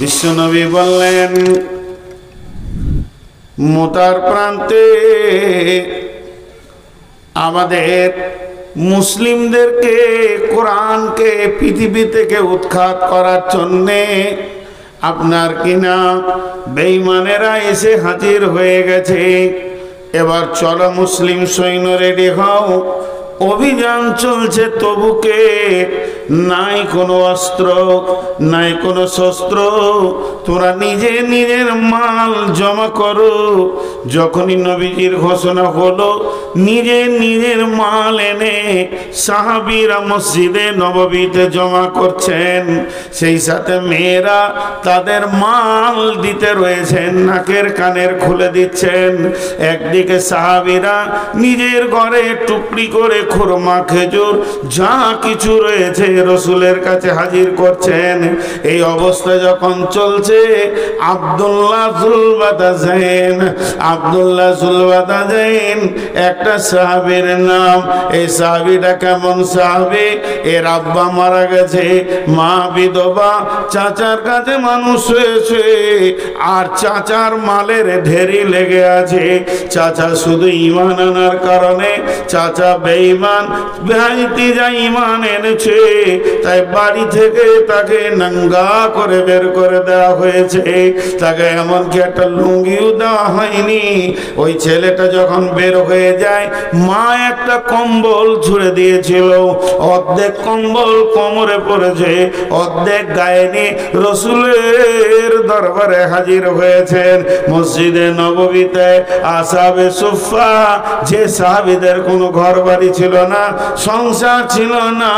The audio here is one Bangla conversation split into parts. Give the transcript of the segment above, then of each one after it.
বিশ্বনবী বললেন, মোতার প্রান্তে আমাদের মুসলিমদেরকে কোরআনকে পৃথিবী থেকে উৎখাত করার জন্যে আপনার কিনা বেঈমানেরা এসে হাজির হয়ে গেছে। এবার চলো মুসলিম সৈন্য রেডি হও, অভিযান চলছে তবুকে। নাই কোনো অস্ত্র, নাই কোনো শস্ত্র, তোরা নিজের মাল জমা করো। যখনই নবীজির ঘোষণা হলো, নিজের মাল এনে সাহাবীরা মসজিদে নববীতে জমা করছেন। সেই সাথে মেয়েরা তাদের মাল দিতে রয়েছেন, নাকের কানের খুলে দিচ্ছেন। একদিকে সাহাবীরা নিজের ঘরে টুকরি করে খুরমা, খেজুর যা কিছু রয়েছে রসুলের কাছে হাজির করছেন। এই অবস্থা যখন চলছে, আব্দুল্লাহ জুলবাদাজাইন একটা সাহাবীর নাম। এই সাহাবীটা কেমন সাহাবী? এর আব্বা মারা গেছে, মা বিধবা, চাচার কাছে মানুষ হয়েছে, আর চাচার মালের ঢেরি লেগে আছে। চাচা শুধু ঈমান আনার কারণে, চাচা বেঈমান, ভাইটি যা ঈমান এনেছে তাই বাড়ি থেকে তাকে নাঙ্গা করে বের করে দেওয়া হয়েছে। তাকে এমনকি একটা লুঙ্গিও দেওয়া হয়নি। ওই ছেলেটা যখন বের হয়ে যায়, মা একটা কম্বল ছুঁড়ে দিয়েছিল, অর্ধেক কম্বল কোমরে পড়েছে, অর্ধেক গায়ে নিয়ে রসুলের দরবারে হাজির হয়েছেন। মসজিদে নববীতে আসহাবে সুফফা, যে সাহাবীদের কোনো ঘর বাড়ি ছিল না, সংসার ছিল না,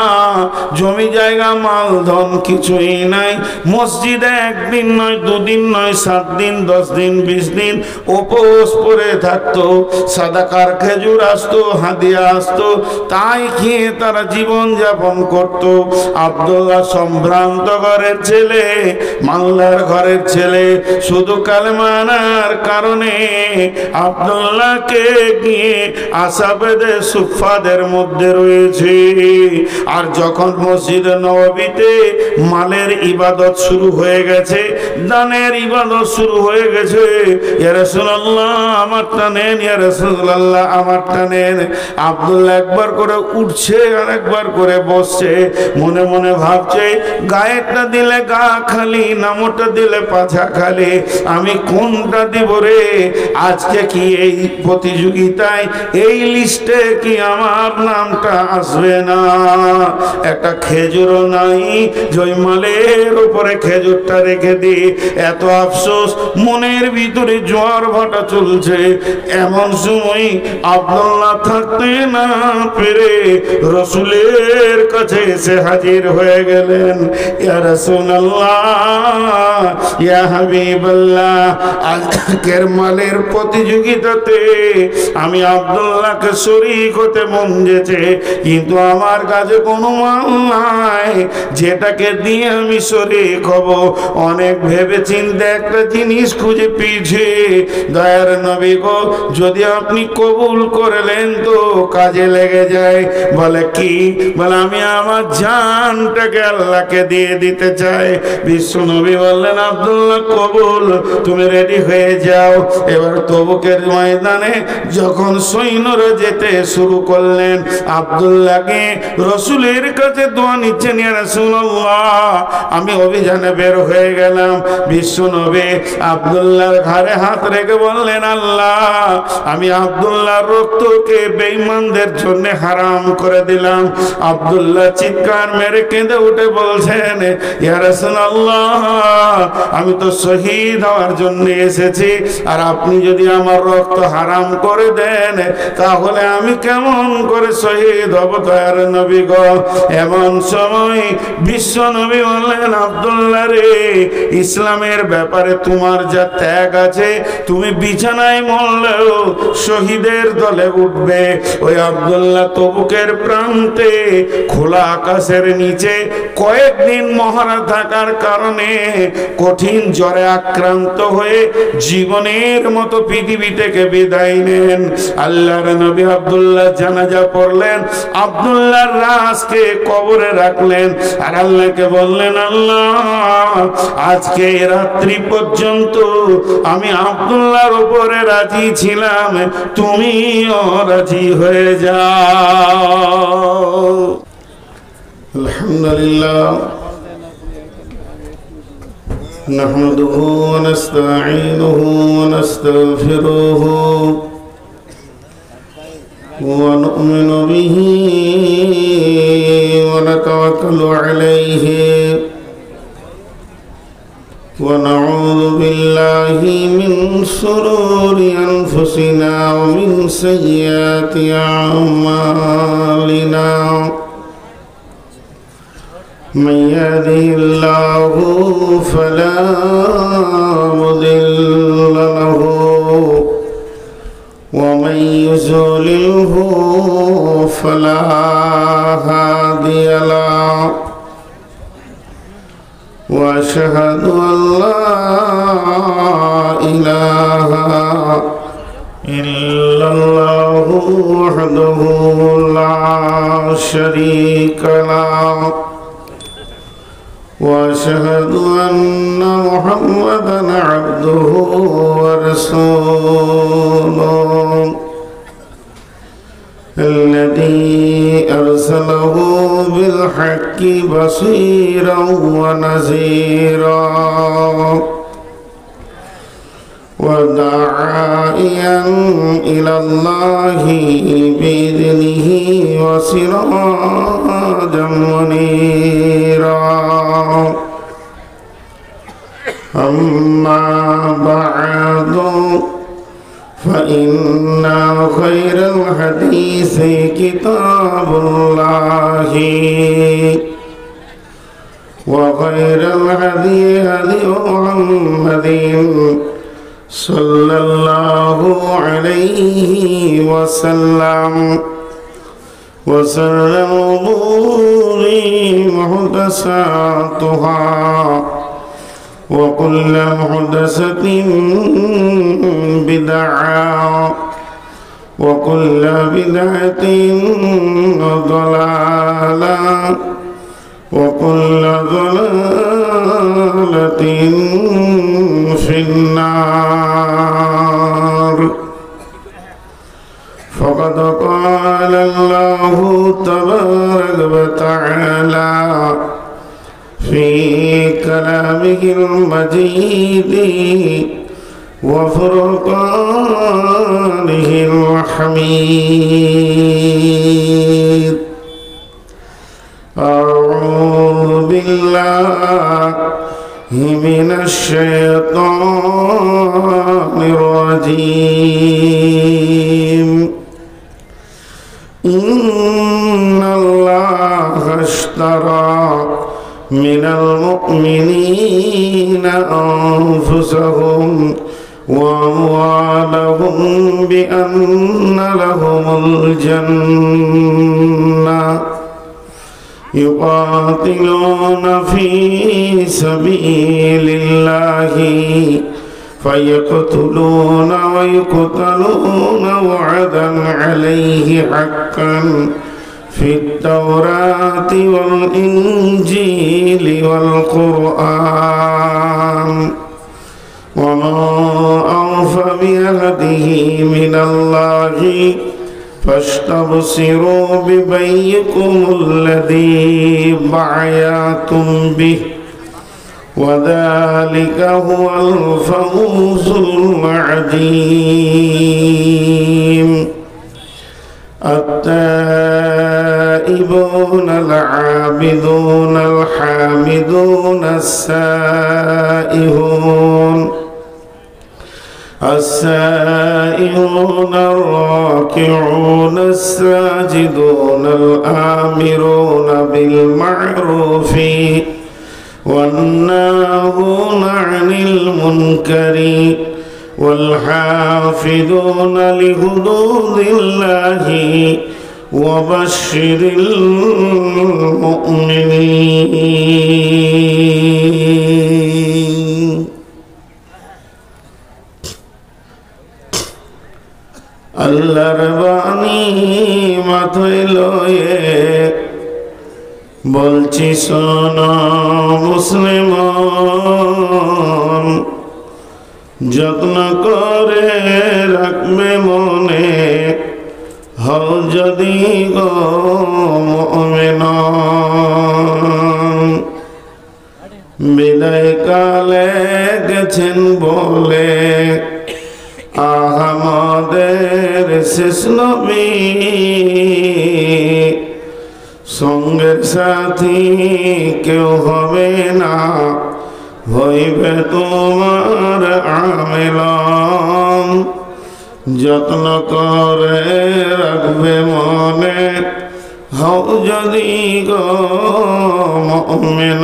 জমি জায়গা মাল ধন কিছুই নাই, মসজিদে একদিন নয়, দুদিন নয়, 7 দিন, 10 দিন, 20 দিন উপোস করে থাকতো। সাদাকার খেজুর আসতো, হাদিয়া আসতো, তাই খেয়ে তারা জীবন যাপন করত। আব্দুল্লাহ সম্ভ্রান্ত ঘরের ছেলে, মাল্লার ঘরের ছেলে, শুধু কালেমা আনার কারণে আব্দুল্লাহকে নিয়ে আসহাবে সুফফাদের মধ্যে রয়েছে। আর যখন মসজিদে নববীতে মালের ইবাদত শুরু হয়ে গেছে, দানের ইবাদত শুরু হয়ে গেছে, ইয়া রাসূলুল্লাহ আমারটা নেন, ইয়া রাসূলুল্লাহ আমারটা নেন, আব্দুল্লাহ একবার করে উঠছে আর একবার করে বসছে, মনে মনে ভাবছে, গায়েরটা দিলে গা খালি, নামটা দিলে পাছা খালি, আমি কোনটা দিব রে? আজকে কি এই প্রতিযোগিতায়, এই লিস্টে কি আমার নামটা আসবে না? একটা খেজুরও নাই, জয়মালের উপরে খেজুরটা রেখে দি। এত আফসোস, মনের ভিতরে জোয়ার ভাটা চলছে। এমন সময় আব্দুল্লাহ থাকতে না পেরে রসুলের কাছে এসে হাজির হয়ে গেলেন। ইয়া রাসূলুল্লাহ, ইয়া হাবিবাল্লাহ, আজকের মালের প্রতিযোগিতাতে আমি আব্দুল্লাহকে শরীক হতে মন যেছে, কিন্তু আমার কাছে কোনো মাল নাই যেটাকে দিয়ে আমি শরীক হব। অনেক ভেবে চিন্তে একটা জিনিস খুঁজে পেয়েছি। দয়ার নবী গো, যদি আপনি কবুল করলেন তো কাজে লেগে যায়। বলে কি? বলে আমি আমার জানটাকে আল্লাহকে দিয়ে দিতে চাই। বিশ্ব নবী বললেন, আব্দুল্লাহ কবুল, তুমি রেডি হয়ে যাও। এবার তবুকের ময়দানে যখন সৈন্যরা যেতে শুরু করলেন, আব্দুল্লাহকে রসুলের কাছে দোয়া নিচ্ছেন, ইয়া রাসূলুল্লাহ আমি অভিযানে বের হয়ে গেলাম। বিশ্ব নবী আব্দুল্লাহর ঘাড়ে হাত রেখে বললেন, আল্লাহ আমি আব্দুল্লাহর রক্তকে বেঈমানদের জন্য হারাম করে দিলাম। আব্দুল্লাহ চিৎকার মেরে কেঁদে উঠে বলছেন, ইয়া রাসূলুল্লাহ আমি তো শহীদ হওয়ার জন্য এসেছি, আর আপনি যদি আমার রক্ত হারাম করে দেন তাহলে আমি কেমন করে শহীদ হব? দয়ার নবী গো, এমন সময় বিশ্ব নবী বললেন, আব্দুল্লাহ রে, ইসলামের ব্যাপারে তোমার যা ত্যাগ আছে, তুমি বিছানায় মরলেও শহীদের দলে উঠবে। ওই আব্দুল্লাহ তবুকের প্রান্তে খোলা আকাশের নিচে কয়েকদিন মহড়া থাকার কারণে কঠিন জ্বরে আক্রান্ত হয়ে জীবনের মতো পৃথিবী থেকে বিদায় নেন। আল্লাহর নবী আব্দুল্লাহ জানাজা পড়লেন, আব্দুল্লাহর লাশকে কবর কবরে রাখলেন আর আল্লাহকে বললেন, আল্লাহ আজকে এই রাত্রি পর্যন্ত আমি আব্দুল্লাহর উপরে রাজি ছিলাম, তুমিও রাজি হয়ে যাও। আলহামদুলিল্লাহ نحمده ونستعينه ونستغفره ونؤمن به ونتوكل عليه ونعوذ بالله من شرور أنفسنا ومن سيئات أعمالنا من يهده الله فلا مضل له ومن يضلله فلا هادي له وأشهد أن لا إله إلا الله وحده لا شريك له وأشهد أن محمدًا عبده ورسوله الذي أرسله بالحق بصيرا ونذيرا وداعيا إلى الله بإذنه وسراجا منيرا. أما بعد فإن خير الحديث كتاب الله وخير الهدي هدي محمد صلى الله عليه وسلم وشر الأمور محدثاتها وكل محدثة بدعة وكل بدعة ضلالة وكل ضلالة في النار. فقد قال الله تبارك وتعالى في كلامه المجيد وفرقانه الحميد. أعوذ بالله من الشيطان الرجيم. إن الله اشترى من المؤمنين أنفسهم وأموالهم بأن لهم الجنة يقاتلون في سبيل الله فيقتلون ويقتلون وعدا عليه حقا في التوراة والإنجيل والقرآن ومن أوفى بعهده من الله فاستبصروا ببيعكم الذي بايعتم به وذلك هو الفوز العظيم. التائبون العابدون الحامدون السائحون الراكعون الساجدون الآمرون بالمعروف والناهون عن المنكر والحافظون لحدود الله وبشر المؤمنين. আল্লাহর বাণী মাথায় লয়ে বলছি শোনো মুসলমান, যত্ন করে রাখবে মনে, হও যদি গো মুমিন। বিদায় কালে গেছেন বলে আমাদের শেষ নবী, সঙ্গের সাথী কেউ হবে না, হইবে তোমার আমিলান। যত্ন করে রাখবে মনে, হও যদি গো মুমিন।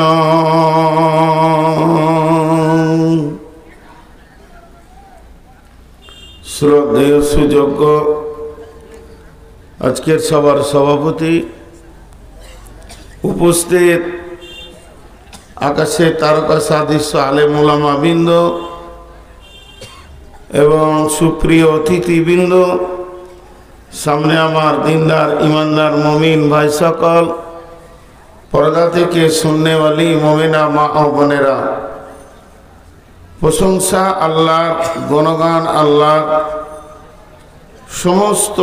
শ্রদ্ধেয় সুযোগ্য আজকের সবার সভাপতি, উপস্থিত আকাশে তারকা সাদৃশ্য আলেম ওলামা বৃন্দ এবং সুপ্রিয় অতিথিবৃন্দ, সামনে আমার দিনদার ইমানদার মুমিন ভাই সকল, পর্দা থেকে শুননেওয়ালি মুমিনা মা ও বোনেরা, প্রশংসা আল্লাহর, গুণগান আল্লাহর, সমস্ত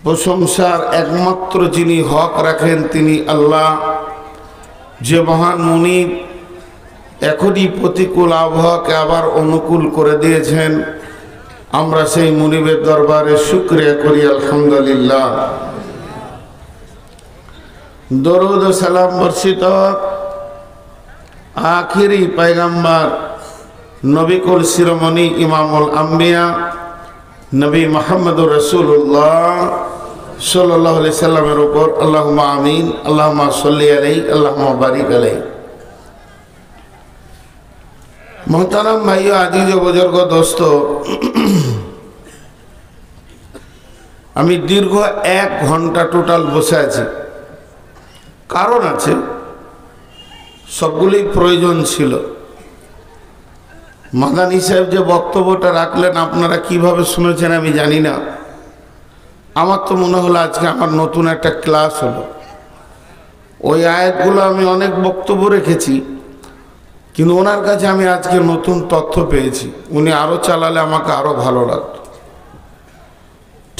প্রশংসার একমাত্র যিনি হক রাখেন তিনি আল্লাহ। যে মহান মুনিব এখনই প্রতিকূল আবহাওয়াকে আবার অনুকূল করে দিয়েছেন, আমরা সেই মুনিবের দরবারে শুকরিয়া করি আলহামদুলিল্লাহ। দরুদ ও সালাম বর্ষিত আখিরি পয়গম্বর নবী কুল শিরোমণি ইমামুল আম্বিয়া নবী মুহাম্মদুর রাসূলুল্লাহ সাল্লাল্লাহু আলাইহি সাল্লামের উপর আল্লাহুম্মা আমিন, আল্লাহুম্মা সাল্লি আলাইহি, আল্লাহুম্মা বারিক আলাইহি। মোহতারাম ভাইও, আজিজ ও বুজুর্গ দোস্ত, আমি দীর্ঘ 1 ঘন্টা টোটাল বসে আছি। কারণ আছে, সবগুলি প্রয়োজন ছিল। মাদানী সাহেব যে বক্তব্যটা রাখলেন আপনারা কিভাবে শুনেছেন আমি জানি না, আমার তো মনে হলো আজকে আমার নতুন একটা ক্লাস হলো। ওই আয়াতগুলো আমি অনেক বক্তব্য রেখেছি, কিন্তু ওনার কাছে আমি আজকে নতুন তথ্য পেয়েছি। উনি আরও চালালে আমাকে আরও ভালো লাগতো।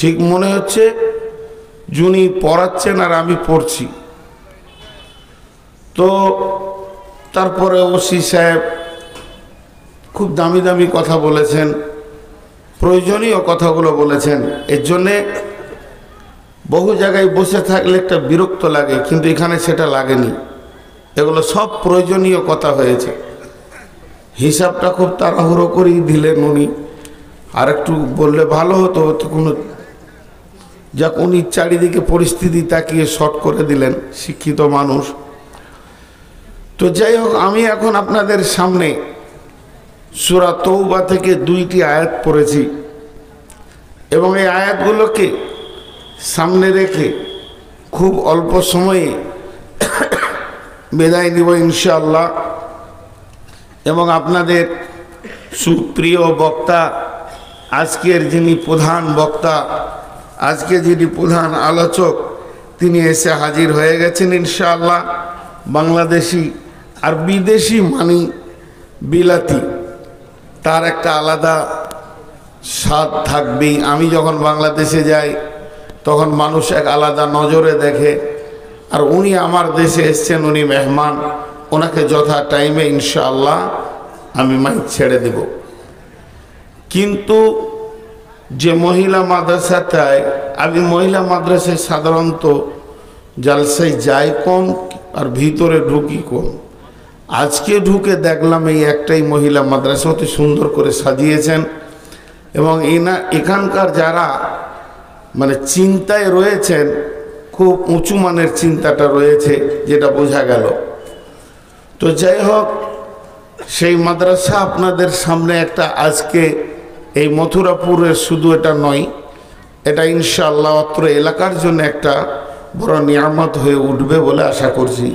ঠিক মনে হচ্ছে যিনি পড়াচ্ছেন আর আমি পড়ছি। তো তারপরে ওসি সাহেব খুব দামি দামি কথা বলেছেন, প্রয়োজনীয় কথাগুলো বলেছেন। এর জন্যে বহু জায়গায় বসে থাকলে একটা বিরক্ত লাগে, কিন্তু এখানে সেটা লাগেনি। এগুলো সব প্রয়োজনীয় কথা হয়েছে। হিসাবটা খুব তাড়াহুড়ো করেই দিলেন উনি, আর একটু বললে ভালো হতো। তো কোনো যাক, উনি চারিদিকে পরিস্থিতি তাকিয়ে শর্ট করে দিলেন, শিক্ষিত মানুষ। তো যাই হোক, আমি এখন আপনাদের সামনে সূরা তওবা থেকে 2টি আয়াত পড়েছি এবং এই আয়াতগুলোকে সামনে রেখে খুব অল্প সময়ে বিদায় নিব ইনশাআল্লাহ। এবং আপনাদের সুপ্রিয় বক্তা, আজকের যিনি প্রধান বক্তা, আজকে যিনি প্রধান আলোচক, তিনি এসে হাজির হয়ে গেছেন ইনশাআল্লাহ। বাংলাদেশি আর বিদেশি মানি বিলাতি, তার একটা আলাদা স্বাদ থাকবেই। আমি যখন বাংলাদেশে যাই তখন মানুষ এক আলাদা নজরে দেখে, আর উনি আমার দেশে এসছেন, উনি মেহমান, ওনাকে যথা টাইমে ইনশাআল্লাহ আমি মাইক ছেড়ে দেব। কিন্তু যে মহিলা মাদ্রাসাটায়, আমি মহিলা মাদ্রাসায় সাধারণত জালসায় যাই কম আর ভিতরে ঢুকি কম। আজকে ঢুকে দেখলাম এই একটাই মহিলা মাদ্রাসা অতি সুন্দর করে সাজিয়েছেন, এবং এখানকার যারা মানে চিন্তায় রয়েছেন, খুব উঁচু মানের চিন্তাটা রয়েছে, যেটা বোঝা গেল। তো যাই হোক, সেই মাদ্রাসা আপনাদের সামনে একটা আজকে এই মথুরাপুরের শুধু এটা নয়, এটা ইনশাআল্লাহ অত্র এলাকার জন্য একটা বড় নিয়ামত হয়ে উঠবে বলে আশা করছি।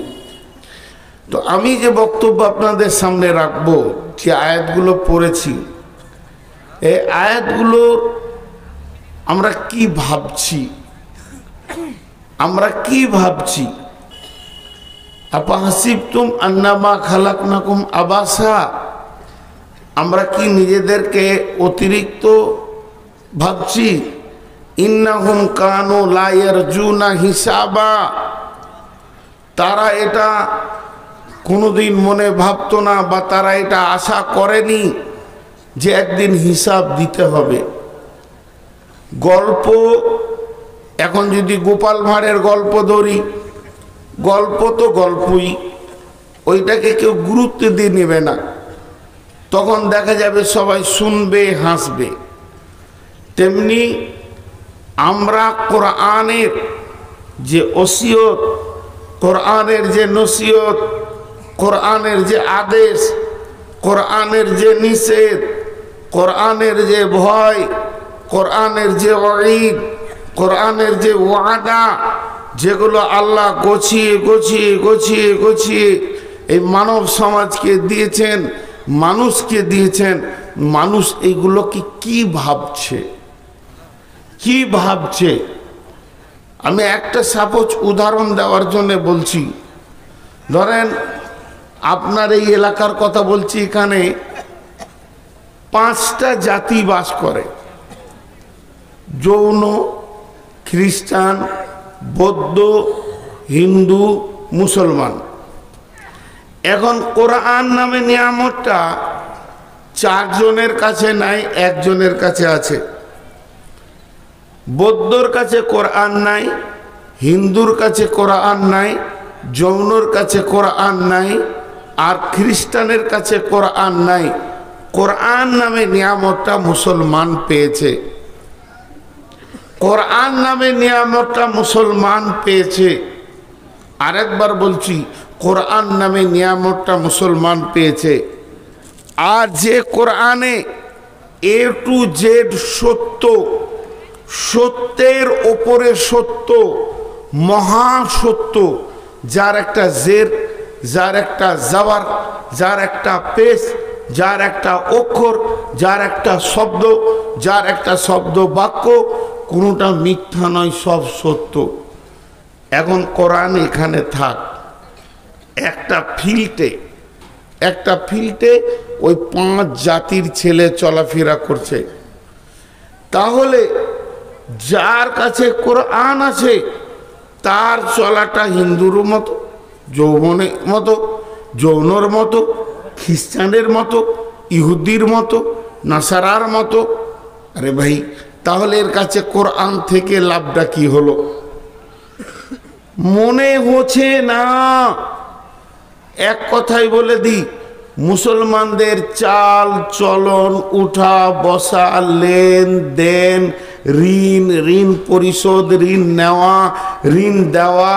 তো আমি যে বক্তব্য আপনাদের সামনে রাখবো, যে আয়াতগুলো পড়েছি, এই আয়াতগুলো আমরা কি ভাবছি, আপাহাসিবতুম আন্নামা খালাকনাকুম আবাসা, আমরা কি নিজেদেরকে অতিরিক্ত ভাবছি? ইন্নাহুম কানু লা ইয়ারজুনা হিসাবা, তারা এটা কোনোদিন মনে ভাবতো না, বা তারা এটা আশা করেনি যে একদিন হিসাব দিতে হবে। গল্প, এখন যদি গোপাল ভাঁড়ের গল্প ধরি, গল্প তো গল্পই, ওইটাকে কেউ গুরুত্ব দিয়ে নেবে না, তখন দেখা যাবে সবাই শুনবে, হাসবে। তেমনি আমরা কোরআনের যে ওসিয়ত, কোরআনের যে নসিহত, কোরআনের যে আদেশ, কোরআনের যে নিষেধ, কোরআনের যে ভয়, কোরআনের যে ওয়াইদ, কোরআনের যে ওয়াদা, যেগুলো আল্লাহ গছিয়ে গছিয়ে গছিয়ে গছিয়ে এই মানব সমাজকে দিয়েছেন, মানুষকে দিয়েছেন, মানুষ এইগুলোকে কি ভাবছে, কি ভাবছে? আমি একটা সাপোজ উদাহরণ দেওয়ার জন্য বলছি। ধরেন আপনার এই এলাকার কথা বলছি, এখানে 5টা জাতি বাস করে, জৈন, খ্রিস্টান, বৌদ্ধ, হিন্দু, মুসলমান। এখন কোরআন নামে নিয়ামতটা 4 জনের কাছে নাই, 1 জনের কাছে আছে। বৌদ্ধর কাছে কোরআন নাই, হিন্দুর কাছে কোরআন নাই, জৈনর কাছে কোরআন নাই, আর খ্রিস্টানের কাছে কোরআন নাই। কোরআন নামে নিয়ামতটা মুসলমান পেয়েছে, কোরআন নামে নিয়ামতটা মুসলমান পেয়েছে। আরেকবার বলছি, কোরআন নামে নিয়ামতটা মুসলমান পেয়েছে। আর যে কোরআনে A to Z সত্য, সত্যের ওপরে সত্য, মহাসত্য, যার একটা জের, যার একটা জাবার, যার একটা পেশ, যার একটা অক্ষর, যার একটা শব্দ, যার একটা শব্দ বাক্য, কোনোটা মিথ্যা নয়, সব সত্য। এখন কোরআন এখানে থাক, একটা ফিল্টে ওই 5 জাতির ছেলে চলাফেরা করছে। তাহলে যার কাছে কোরআন আছে তার চলাটা হিন্দুর মতো, জৈনর মতো, খ্রিস্টানের মতো, ইহুদির মতো, নাসারার মতো। আরে ভাই, তাহলে এর কাছে কোরআন থেকে লাভটা কি হলো? মনে হচ্ছে না। এক কথাই বলে দিই, মুসলমানদের চাল চলন, উঠা বসা, লেনদেন, ঋণ পরিশোধ, ঋণ নেওয়া, ঋণ দেওয়া,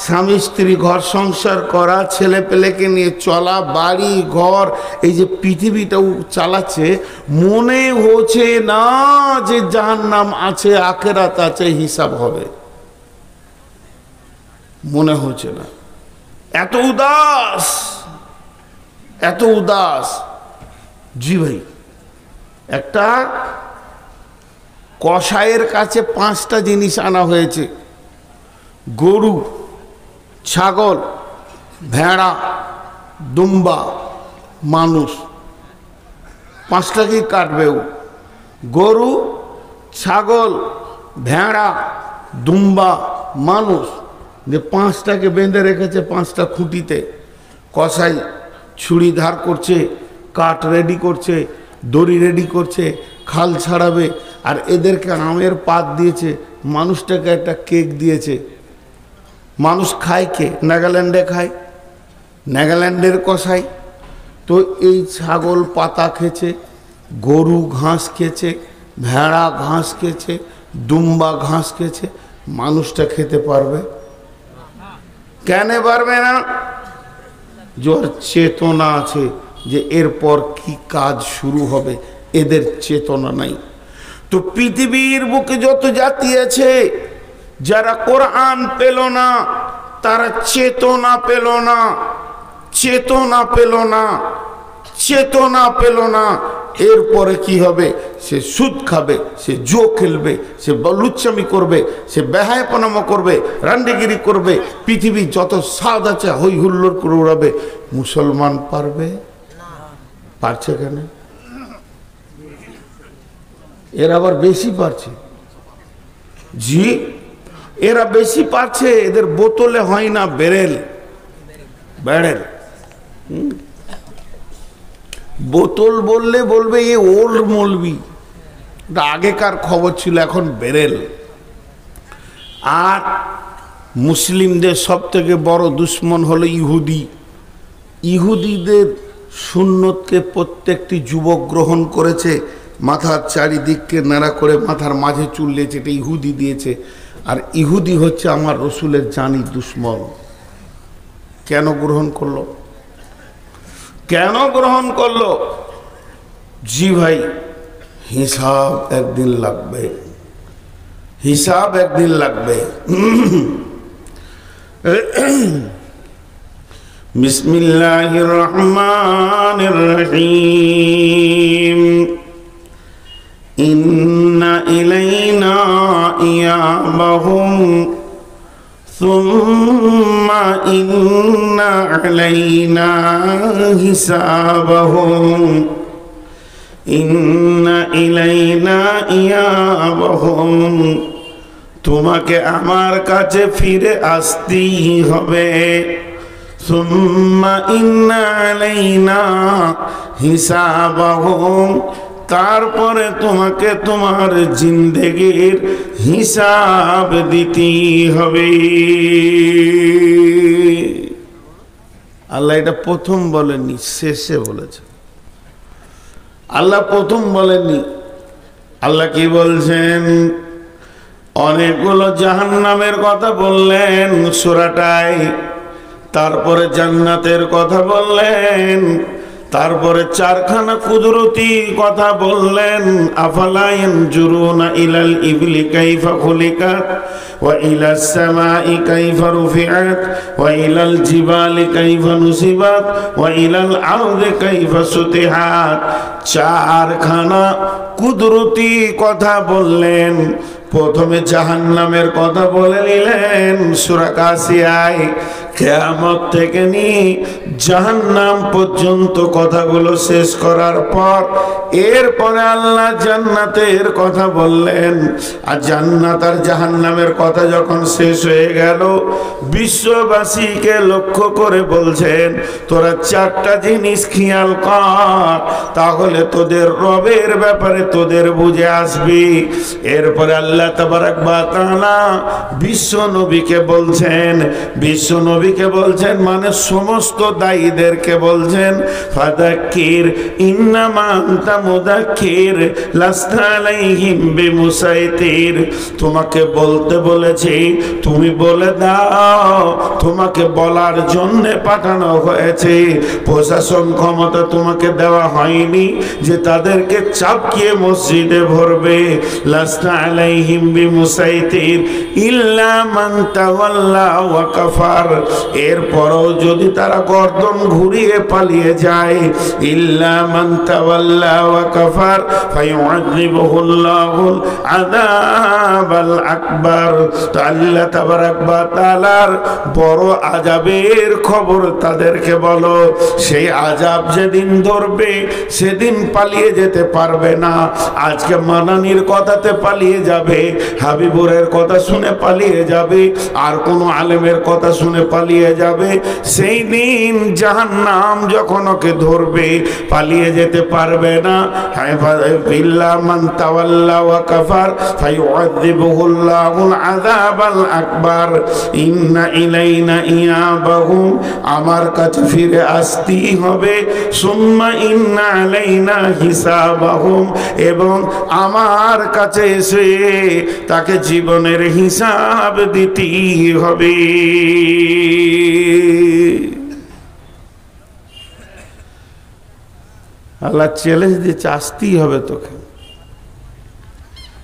স্বামী স্ত্রী ঘর সংসার করা, ছেলে পেলেকে নিয়ে চলা, বাড়ি ঘর, এই যে পৃথিবীটাও চালাচ্ছে, মনে হচ্ছে না যে জাহান্নাম আছে, আখিরাত আছে, হিসাব হবে। মনে হচ্ছে না। এত উদাস, এত উদাস। জি ভাই, একটা কসাইয়ের কাছে 5টা জিনিস আনা হয়েছে: গরু, ছাগল, ভেড়া, দুম্বা, মানুষ। 5টাকেই কাটবে ও। গরু, ছাগল, ভেড়া, দুম্বা, মানুষ, যে 5টাকে বেঁধে রেখেছে 5টা খুঁটিতে। কসাই ছুরি ধার করছে, কাঠ রেডি করছে, দড়ি রেডি করছে, খাল ছাড়াবে। আর এদেরকে আমের পাত দিয়েছে, মানুষটাকে একটা কেক দিয়েছে। মানুষ খায় কে? নাগাল্যান্ডে খায়, নাগাল্যান্ডের কসাই। তো এই ছাগল পাতা খেয়েছে, গরু ঘাস খেয়েছে, ভেড়া ঘাস খেয়েছে, দুম্বা ঘাস খেয়েছে, মানুষটা খেতে পারবে? কেন পারবে না? যার চেতনা আছে যে এরপর কি কাজ শুরু হবে, এদের চেতনা নাই। তো পৃথিবীর বুকে যত জাতি আছে, যারা কোরআন পেল না, তারা চেতনা পেল না, চেতনা পেল না, চেতনা পেল না। এরপরে কি হবে? সে সুদ খাবে, সে জো খেলবে, সে লুচ্চামি করবে, সে বেহায়াপনামা করবে, রান্ডিগিরি করবে, পৃথিবী যত স্বাদ আছে হই হুল্লোড় করে উড়াবে। মুসলমান পারবে? পারছে কেন? এরা আবার বেশি পারছে। জি, এরা বেশি পারছে। এদের বোতলে হয় না বেরেল, ব্যারেল। বোতল বললে বলবে এ ওল্ড মৌলবি, আগেকার খবর ছিল, এখন বেরেল। আর মুসলিমদের সব থেকে বড় দুশ্মন হলো ইহুদি। ইহুদিদের সুন্নতকে প্রত্যেকটি যুবক গ্রহণ করেছে, মাথার চারিদিককে নাড়া করে মাথার মাঝে চুল দিয়েছে, এটা ইহুদি দিয়েছে। আর ইহুদি হচ্ছে আমার রসুলের জানি দুশ্মন। কেন গ্রহণ করলো? কেন গ্রহণ করলো? জি ভাই, হিসাব একদিন লাগবে, হিসাব একদিন লাগবে। বিসমিল্লাহির রহমানির রহিম। ইন্না ইলাইনা ইয়াবাহুম সুম্মা ইন্না আলাইনা হিসাবাহুম। ইন্না ইলাইনা ইয়াবাহুম, তোমাকে আমার কাছে ফিরে আসতেই হবে। সুম্মা ইন্না আলাইনা হিসাবাহুম, তারপরে তোমাকে তোমার জিন্দেগির হিসাব দিতেই হবে। আল্লাহ এটা প্রথম বলেননি, শেষে বলেছে। আল্লাহ প্রথম বলেননি। আল্লাহ কি বলছেন? অনেকগুলো জাহান্নামের কথা বললেন সূরাটায়, তারপরে জান্নাতের কথা বললেন, তারপরে চারখানা কুদরতির কথা বললেন। আফালা ইয়ানজুরুনা ইলাল ইবলি কাইফা খুলিকাত ওয়া ইলাস সামাই কাইফা রুফিআত ওয়া ইলাল জিবালি কাইফা নুসিবাত ওয়া ইলাল আরদি কাইফা সুতিহাত। চারখানা কুদরতি কথা বললেন। প্রথমে জাহান্নামের কথা বলে নিলেন সূরা কাসিয়ায়। কিয়ামত থেকে নিয়ে জাহান্নাম পর্যন্ত কথাগুলো শেষ করার পর এরপরে আল্লাহ জান্নাতের কথা বললেন। আর জান্নাত আর জাহান্নামের কথা যখন শেষ হয়ে গেল, বিশ্ববাসীকে লক্ষ্য করে বলছেন, তোরা চারটা জিনিস খেয়াল কর, তাহলে তোদের রবের ব্যাপারে তোদের বুঝে আসবি। এরপরে আল্লাহ তাবারাক ওয়া তাআলা বিশ্ব নবীকে বলছেন, বিশ্ব নবীকে বলছেন মানে সমস্ত দায়ীদেরকে বলছেন, ফাযাক্কির ইন্নামা আনতা মুযাক্কির লাস্তা আলাইহিম বিমুসাইতির। তোমাকে বলতে বলেছি, তুমি বলে দাও। তোমাকে বলার জন্য পাঠানো হয়েছে, প্রশাসন ক্ষমতা তোমাকে দেওয়া হয়নি যে তাদেরকে চাপকিয়ে মসজিদে ভরবে। লাস্তা আলাইহিম বিমুসাইতির ইল্লা মান তাওয়াল্লা ওয়া কাফার। এরপরও যদি তারা গর্দন ঘুরিয়ে পালিয়ে যায়, ইল্লা মান তাওয়াল্লা ওয়া কাফার ফায়ুআযিবুহুল্লাহুল আযাবাল আকবার। তো আল্লাহ তাবারাক ওয়া তাআলার বড় আযাবের খবর তাদেরকে বলো। সেই আযাব যেদিন ধরবে সেদিন পালিয়ে যেতে পারবে না। আজকে মানানির কথাতে পালিয়ে যাবে, হাবিবুরের কথা শুনে পালিয়ে যাবে, আর কোন আলেমের কথা শুনে পালিয়ে যাবে। সেই দিন জাহান্নাম যখন ওকে ধরবে পালিয়ে যেতে পারবে না। ইল্লা মান তাওয়াল্লা ওয়া কাফার ফায়ুআযিবুহুল্লাহুল আযাবাল আকবার। ইন্না ইলাইনা ইয়াবাহুম, আমার কাছে ফিরে আসতেই হবে। সুম্মা ইন্না আলাইনা হিসাবাহুম, এবং আমার কাছে এসে তাকে জীবনের হিসাব দিতেই হবে। আল্লাহ চ্যালেঞ্জ দিচ্ছে, আসতেই হবে তোকে।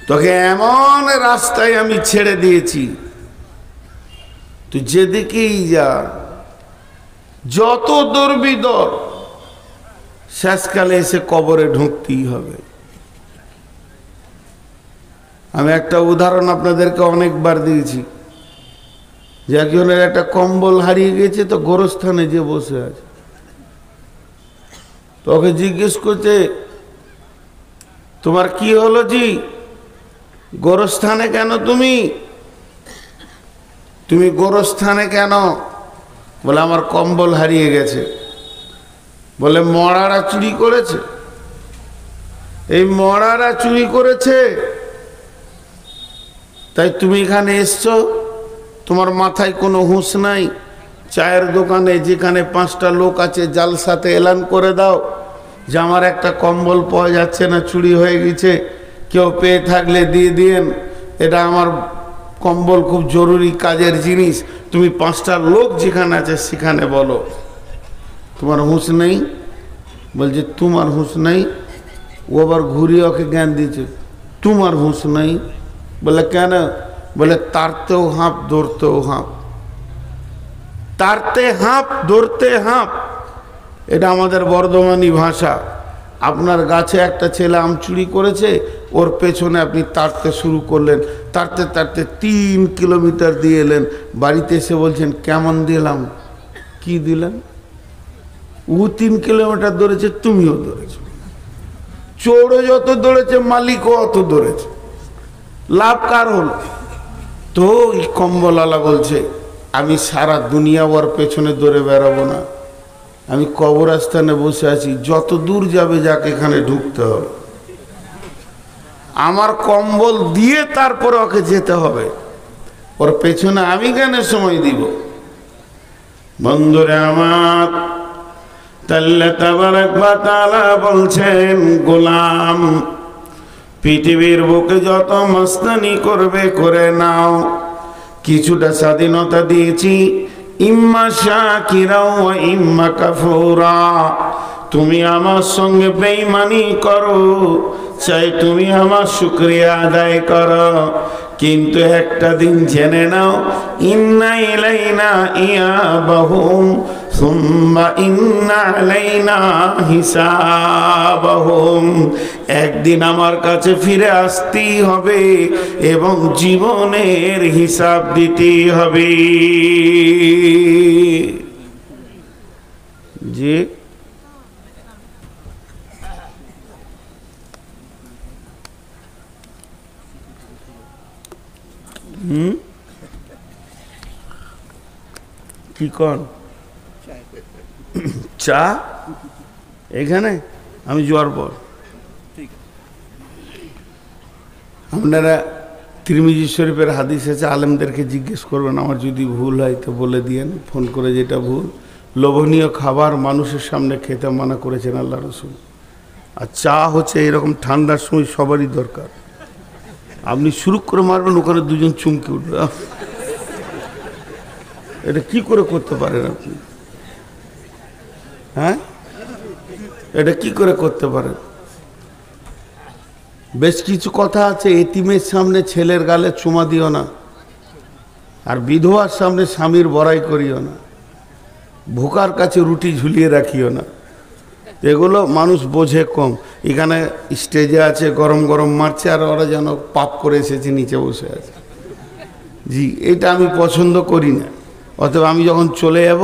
তোকে এমন রাস্তায় আমি ছেড়ে দিয়েছি, তুই যেদিকেই যা, যত দৌড়বি দৌড়, শেষকালে এসে কবরে ঢুকতেই হবে। আমি একটা উদাহরণ আপনাদেরকে অনেকবার দিয়েছি যে একজনের একটা কম্বল হারিয়ে গেছে, তো গোরস্থানে যে বসে আছে, তো ওকে জিজ্ঞেস করছে তোমার কি হলো জি, গোরস্থানে কেন তুমি গোরস্থানে কেন? বলে আমার কম্বল হারিয়ে গেছে। বলে মরারা চুরি করেছে? এই মরারা চুরি করেছে তাই তুমি এখানে এসছো? তোমার মাথায় কোনো হুঁশ নাই? চায়ের দোকানে যেখানে 5টা লোক আছে জালসাতে এলান করে দাও যে আমার একটা কম্বল পাওয়া যাচ্ছে না, চুরি হয়ে গেছে, কেউ পেয়ে থাকলে দিয়ে দিয়েন, এটা আমার কম্বল খুব জরুরি কাজের জিনিস। তুমি 5টা লোক যেখানে আছে সেখানে বলো। তোমার হুঁশ নেই? বলছে তোমার হুঁশ নেই? ও আবার ঘুরিয়ে ওকে জ্ঞান দিয়েছে, তোমার হুঁশ নেই? বলে কেন? বলে তারতেও হাঁপ দৌড়তেও হাঁপ। তারতে হাঁপ দৌড়তে হাঁপ, এটা আমাদের বর্ধমানী ভাষা। আপনার গাছে একটা ছেলে আম চুরি করেছে, ওর পেছনে আপনি তাড়তে শুরু করলেন, তাড়তে তাড়তে 3 কিলোমিটার দিয়ে এলেন, বাড়িতে এসে বলছেন কেমন দিলাম? কি দিলেন? ও 3 কিলোমিটার দৌড়েছে, তুমিও দৌড়েছো। চোরও যত দৌড়েছে মালিকও অত দৌড়েছে, লাভ কার হল? তো এই কম্বলওয়ালা বলছে আমি সারা দুনিয়া ওর পেছনে দৌড়ে বেড়াবো না, আমি কবরস্থানে বসে আছি, যত দূর যাবে যাক এখানে ঢুকতে হবে, আমার কম্বল দিয়ে তারপরে ওকে যেতে হবে, ওর পেছনে আমি কেন সময় দিব? বন্ধুরে আমার, আল্লাহ তাবারক ওয়া তাআলা বলছেন গোলাম পৃথিবীর বুকে যত মস্তানি করবে করে নাও, কিছুটা স্বাধীনতা দিয়েছি, ইম্মা শাকিরা ওয়া ইম্মা কাফুরা। তুমি আমার সঙ্গে বেঈমানি করো, চাই তুমি আমার শুকরিয়া আদায় করো, কিন্তু একটা দিন জেনে নাও ইন্না ইলাইনা ইয়াবাহুম সুম্মা ইন্না আলাইনা হিসাবাহুম। একদিন আমার কাছে ফিরে আসতেই হবে এবং জীবনের হিসাব দিতেই হবে। জি কি কর চা এখানে আমি যাওয়ার পর আপনারা তিরমিজি শরীফের হাদিস আছে, আলেমদেরকে জিজ্ঞেস করবেন, আমার যদি ভুল হয় তো বলে দিয়েন ফোন করে যেটা ভুল। লোভনীয় খাবার মানুষের সামনে খেতে মানা করেছেন আল্লাহ রসুল, আর চা হচ্ছে এরকম ঠান্ডার সময় সবারই দরকার। আপনি শুরু করে মারবেন, ওখানে দুজন চুমকে উঠবে, এটা কি করে করতে পারেন আপনি? হ্যাঁ, এটা কি করে করতে পারেন? বেশ কিছু কথা আছে, এতিমের সামনে ছেলের গালে চুমা দিও না, আর বিধবার সামনে স্বামীর বড়াই করিও না, ভোকার কাছে রুটি ঝুলিয়ে রাখিও না। এগুলো মানুষ বোঝে কম। এখানে স্টেজে আছে, গরম গরম মারছে, আর ওরা যেন পাপ করে এসেছে নিচে বসে আছে। জি, এটা আমি পছন্দ করি না। অতএব আমি যখন চলে যাব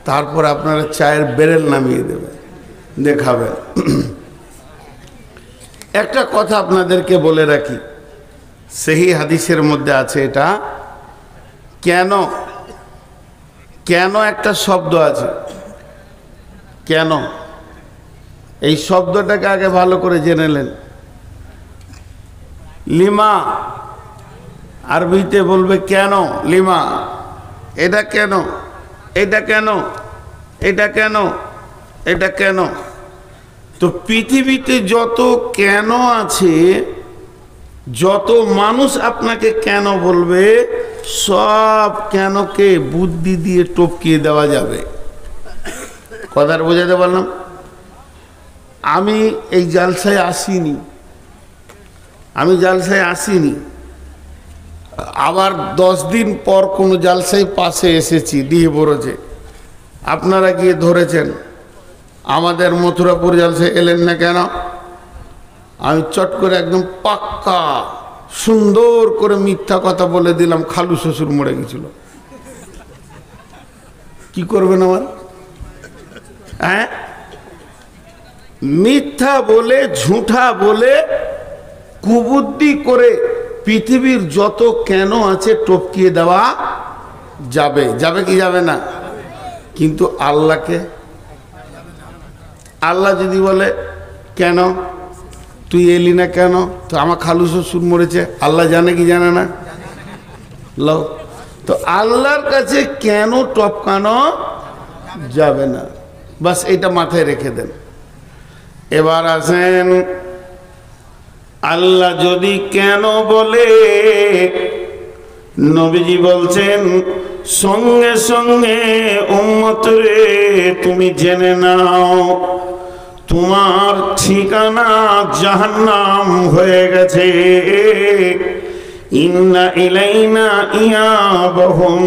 তারপর আপনারা চায়ের বেরেল নামিয়ে দেবেন, দেখাবেন। একটা কথা আপনাদেরকে বলে রাখি, সেই হাদিসের মধ্যে আছে এটা, কেন কেন একটা শব্দ আছে, কেন এই শব্দটাকে আগে ভালো করে জেনে নেন। লিমা আরবিতে বলবে কেন, লিমা, এটা কেন, এটা কেন, এটা কেন, এটা কেন। তো পৃথিবীতে যত কেন আছে, যত মানুষ আপনাকে কেন বলবে, সব কেনকে বুদ্ধি দিয়ে টপকিয়ে দেওয়া যাবে। কথার বোঝাতে পারলাম? আমি এই জালসায় আসিনি, আমি জালসায় আসিনি, আবার 10 দিন পর কোনো জালসায় পাশে এসেছি ডিহে বরজে, আপনারা গিয়ে ধরেছেন, আমাদের মথুরাপুর জালসায় এলেন না কেন? আমি চট করে একদম পাক্কা সুন্দর করে মিথ্যা কথা বলে দিলাম, খালু শ্বশুর মরে গেছিল, কি করবেন আমার? হ্যাঁ, মিথ্যা বলে ঝুঠা বলে কুবুদ্ধি করে পৃথিবীর যত কেন আছে টপকিয়ে দেওয়া যাবে, যাবে কি যাবে না? কিন্তু আল্লাহকে, আল্লাহ যদি বলে কেন তুই এলি না, কেন তো আমার খালু শ্বশুর মরেছে, আল্লাহ জানে কি জানে না? লো, তো আল্লাহর কাছে কেন টপকানো যাবে না, বাস এটা মাথায় রেখে দেন। এবার আসেন, আল্লাহ যদি কেন বলে, নবীজি বলছেন সঙ্গে সঙ্গে উম্মত রে তুমি জেনে নাও তোমার ঠিকানা জাহান্নাম হয়ে গেছে। ইন্না ইলাইনা ইয়াবাহুম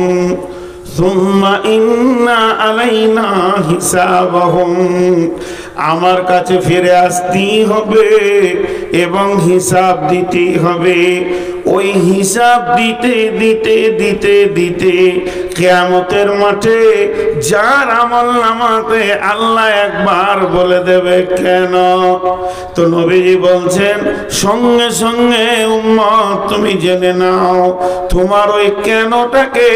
সুম্মা ইন্না আলাইনা হিসাবাহুম, আমার কাছে ফিরে আসতেই হবে এবং হিসাব দিতেই হবে। ওই হিসাব দিতে দিতে দিতে দিতে কিয়ামতের মাঠে যার আমল নামাতে আল্লাহ একবার বলে দেবে কেন, তো নবীজি বলছেন সঙ্গে সঙ্গে উম্মত তুমি জেনে নাও তোমার ওই কেনটাকে